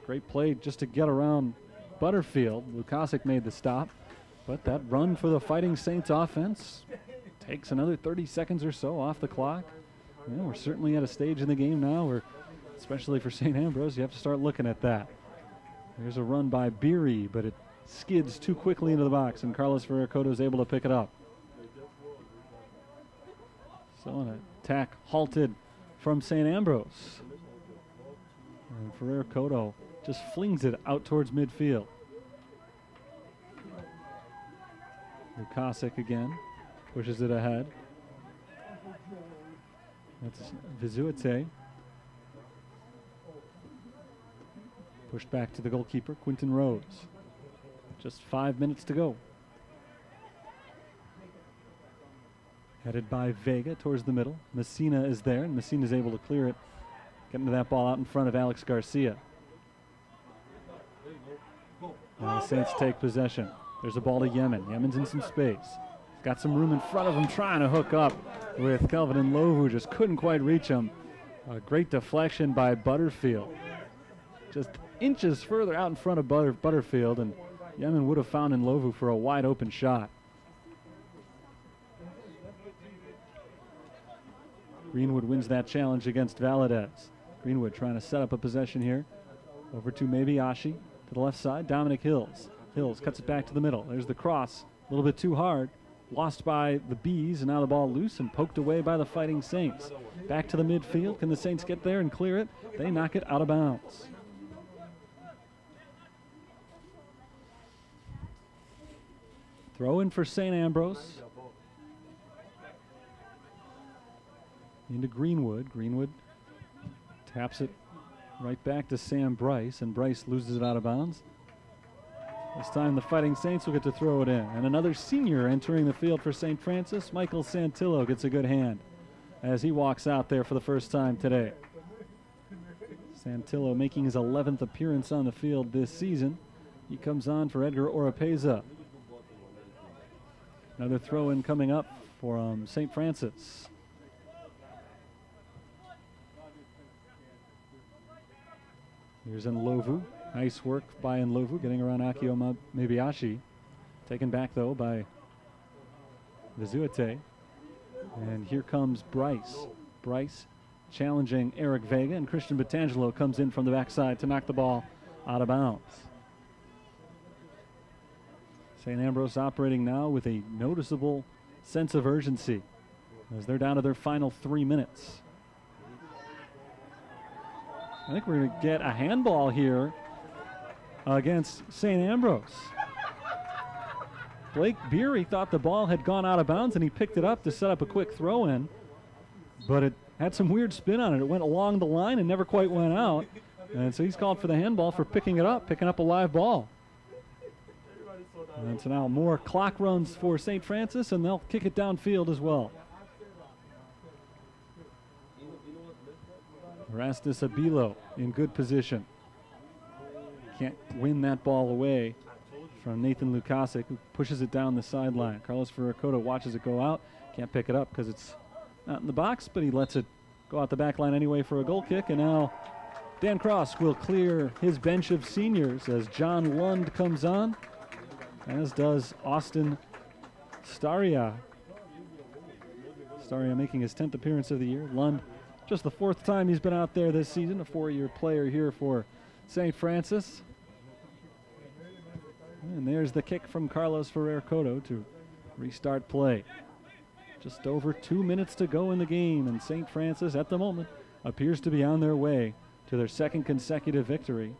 Great play just to get around Butterfield. Lukasic made the stop, but that run for the Fighting Saints offense takes another 30 seconds or so off the clock. Yeah, we're certainly at a stage in the game now where, especially for St. Ambrose, you have to start looking at that. There's a run by Beery, but it skids too quickly into the box, and Carlos Ferrer-Cotto is able to pick it up. So an attack halted from St. Ambrose. And Ferrer-Cotto just flings it out towards midfield. Lukasic again pushes it ahead. That's Vizuete. Pushed back to the goalkeeper, Quinton Rose. Just 5 minutes to go. Headed by Vega towards the middle. Messina is there, and Messina is able to clear it. Getting to that ball out in front of Alex Garcia. Now the Saints take possession. There's a ball to Yemen. Yemen's in some space. Got some room in front of him, trying to hook up with Kelvin and Lowe, who just couldn't quite reach him. A great deflection by Butterfield. Just inches further out in front of Butterfield, and Yemen would have found in Lovu for a wide open shot. Greenwood wins that challenge against Valadez. Greenwood trying to set up a possession here. Over to Mabiashi. To the left side, Dominic Hills. Hills cuts it back to the middle. There's the cross. A little bit too hard. Lost by the Bees, and now the ball loose and poked away by the Fighting Saints. Back to the midfield. Can the Saints get there and clear it? They knock it out of bounds. Throw in for St. Ambrose. Into Greenwood. Greenwood taps it right back to Sam Bryce, and Bryce loses it out of bounds. This time the Fighting Saints will get to throw it in. And another senior entering the field for St. Francis, Michael Santillo, gets a good hand as he walks out there for the first time today. Santillo making his 11th appearance on the field this season. He comes on for Edgar Oropeza. Another throw-in coming up for St. Francis. Here's Nlovu. Nice work by Nlovu, getting around Akio Mabiashi. Taken back, though, by Vizuete. And here comes Bryce. Bryce challenging Eric Vega, and Christian Batangelo comes in from the backside to knock the ball out of bounds. St. Ambrose operating now with a noticeable sense of urgency as they're down to their final 3 minutes. I think we're going to get a handball here against St. Ambrose. Blake Beery thought the ball had gone out of bounds, and he picked it up to set up a quick throw-in, but it had some weird spin on it. It went along the line and never quite went out, and so he's called for the handball for picking it up, picking up a live ball. And so now more clock runs for St. Francis, and they'll kick it downfield as well. Erastus Abilo in good position. Can't win that ball away from Nathan Lukasic, who pushes it down the sideline. Carlos Ferracota watches it go out. Can't pick it up because it's not in the box, but he lets it go out the back line anyway for a goal kick. And now Dan Cross will clear his bench of seniors as John Lund comes on, as does Austin Staria. Staria making his 10th appearance of the year. Lund, just the 4th time he's been out there this season, a 4-year player here for St. Francis. And there's the kick from Carlos Ferrer-Cotto to restart play. Just over 2 minutes to go in the game, and St. Francis at the moment appears to be on their way to their 2nd consecutive victory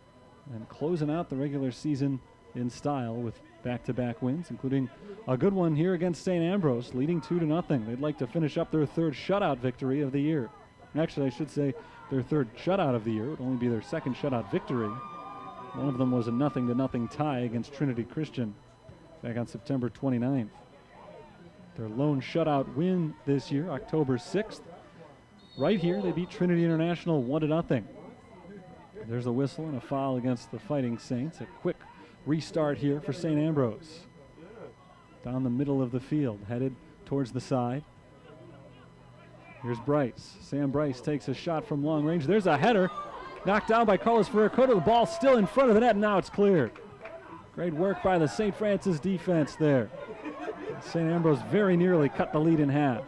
and closing out the regular season in style with back-to-back wins, including a good one here against St. Ambrose, leading 2-0. They'd like to finish up their 3rd shutout victory of the year. Actually, I should say their 3rd shutout of the year. It would only be their 2nd shutout victory. One of them was a 0-0 tie against Trinity Christian back on September 29th. Their lone shutout win this year, October 6th. Right here, they beat Trinity International 1-0. There's a whistle and a foul against the Fighting Saints. A quick restart here for St. Ambrose. Down the middle of the field, headed towards the side. Here's Bryce. Sam Bryce takes a shot from long range. There's a header. Knocked down by Carlos Ferrer-Cotto. The ball still in front of the net, and now it's cleared. Great work by the St. Francis defense there. St. Ambrose very nearly cut the lead in half.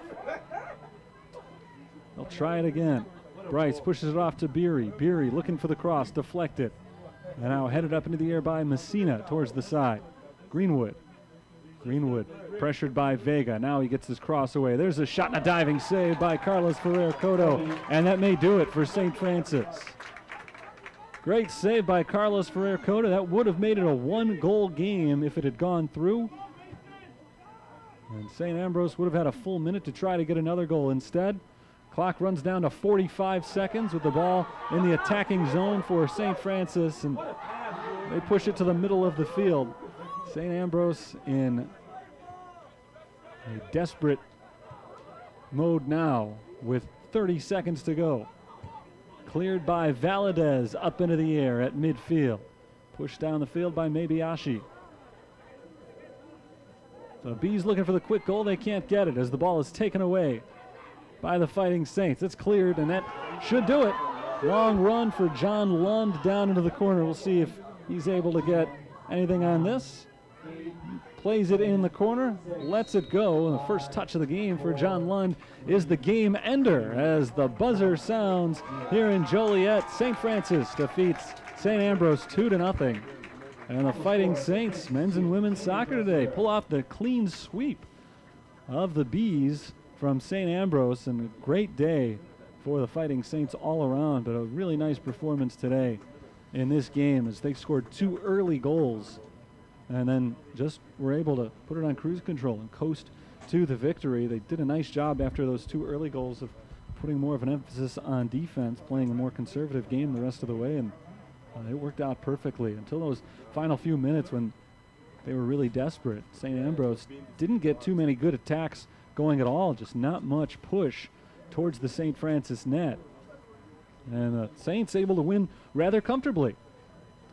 They'll try it again. Bryce pushes it off to Beery. Beery looking for the cross, deflected. And now headed up into the air by Messina towards the side. Greenwood. Greenwood pressured by Vega. Now he gets his cross away. There's a shot and a diving save by Carlos Ferrer-Cotto, and that may do it for St. Francis. Great save by Carlos Ferrer-Cotto. That would have made it a 1-goal game if it had gone through. And St. Ambrose would have had a full minute to try to get another goal. Instead, clock runs down to 45 seconds with the ball in the attacking zone for St. Francis, and they push it to the middle of the field. St. Ambrose in a desperate mode now with 30 seconds to go. Cleared by Valadez up into the air at midfield. Pushed down the field by Mabiashi. The Bees looking for the quick goal. They can't get it as the ball is taken away by the Fighting Saints. It's cleared, and that should do it. Long run for John Lund down into the corner. We'll see if he's able to get anything on this. Plays it in the corner, lets it go, and the first touch of the game for John Lund is the game ender as the buzzer sounds here in Joliet. St. Francis defeats St. Ambrose 2-0. And the Fighting Saints, men's and women's soccer today, pull off the clean sweep of the Bees from St. Ambrose, and a great day for the Fighting Saints all around, but a really nice performance today in this game as they scored 2 early goals and then just were able to put it on cruise control and coast to the victory. They did a nice job after those 2 early goals of putting more of an emphasis on defense, playing a more conservative game the rest of the way, and it worked out perfectly until those final few minutes when they were really desperate. St. Ambrose didn't get too many good attacks going at all, just not much push towards the St. Francis net. And the Saints able to win rather comfortably,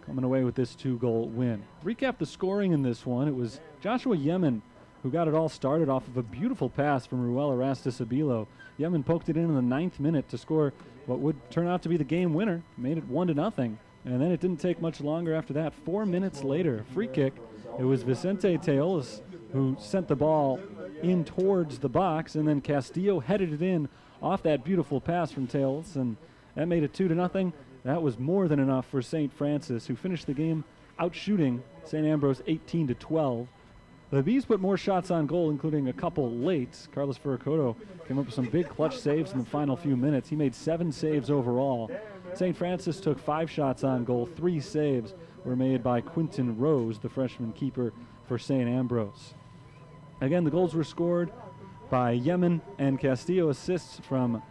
coming away with this 2-goal win. Recap the scoring in this one. It was Joshua Yemen who got it all started off of a beautiful pass from Ruel Erastus Abilo. Yemen poked it in the 9th minute to score what would turn out to be the game winner, made it 1-0. And then it didn't take much longer after that. 4 minutes later, free kick. It was Vicente Teolis who sent the ball in towards the box, and then Castillo headed it in off that beautiful pass from Teolis, and that made it 2-0. That was more than enough for St. Francis, who finished the game outshooting St. Ambrose 18-12. The Bees put more shots on goal, including a couple late. Carlos Ferrer-Cotto came up with some big clutch saves in the final few minutes. He made 7 saves overall. St. Francis took 5 shots on goal. 3 saves were made by Quinton Rose, the freshman keeper for St. Ambrose. Again, the goals were scored by Yemen and Castillo, assists from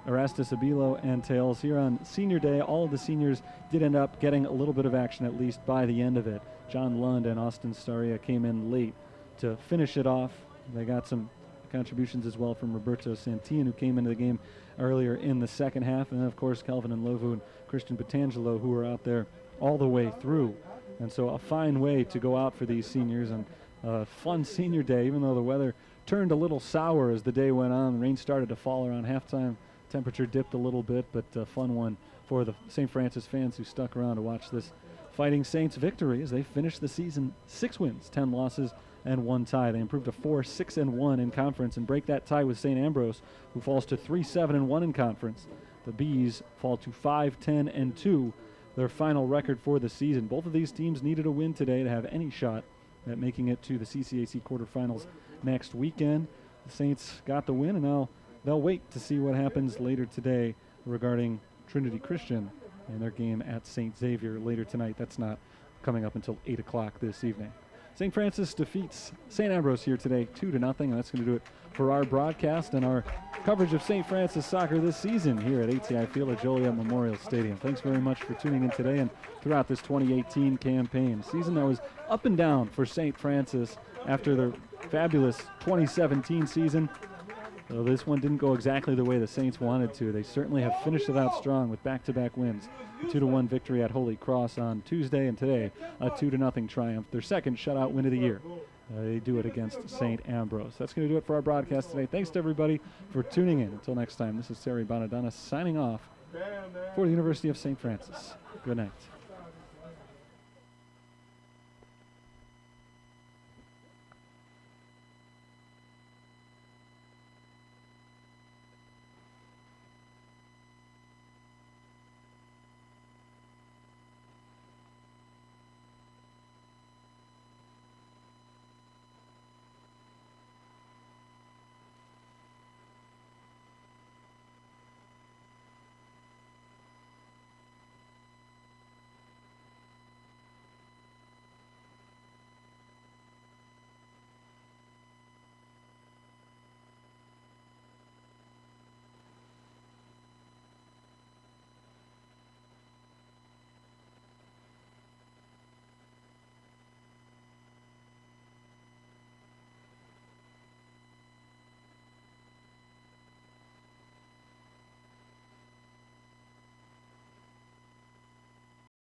Erastus Abilo and Tails. Here on senior day, all of the seniors did end up getting a little bit of action, at least by the end of it. John Lund and Austin Staria came in late to finish it off. They got some contributions as well from Roberto Santillan, who came into the game earlier in the second half. And then, of course, Calvin and Lovu and Christian Patangelo, who were out there all the way through. And so a fine way to go out for these seniors, and a fun senior day, even though the weather turned a little sour as the day went on. The rain started to fall around halftime. Temperature dipped a little bit, but a fun one for the St. Francis fans who stuck around to watch this Fighting Saints victory as they finished the season 6 wins, 10 losses, and 1 tie. They improved to 4-6-1 in conference and break that tie with St. Ambrose, who falls to 3-7-1 in conference. The Bees fall to 5-10-2, their final record for the season. Both of these teams needed a win today to have any shot at making it to the CCAC quarterfinals next weekend. The Saints got the win, and now they'll wait to see what happens later today regarding Trinity Christian and their game at St. Xavier later tonight. That's not coming up until 8 o'clock this evening. St. Francis defeats St. Ambrose here today 2-0, and that's going to do it for our broadcast and our coverage of St. Francis soccer this season here at ATI Field at Joliet Memorial Stadium. Thanks very much for tuning in today and throughout this 2018 campaign. A season that was up and down for St. Francis after their fabulous 2017 season. So this one didn't go exactly the way the Saints wanted to. They certainly have finished it out strong with back-to-back wins. A 2-1 victory at Holy Cross on Tuesday, and today a 2-0 triumph, their second shutout win of the year. They do it against St. Ambrose. That's going to do it for our broadcast today. Thanks to everybody for tuning in. Until next time, this is Terry Bonadonna signing off for the University of St. Francis. Good night.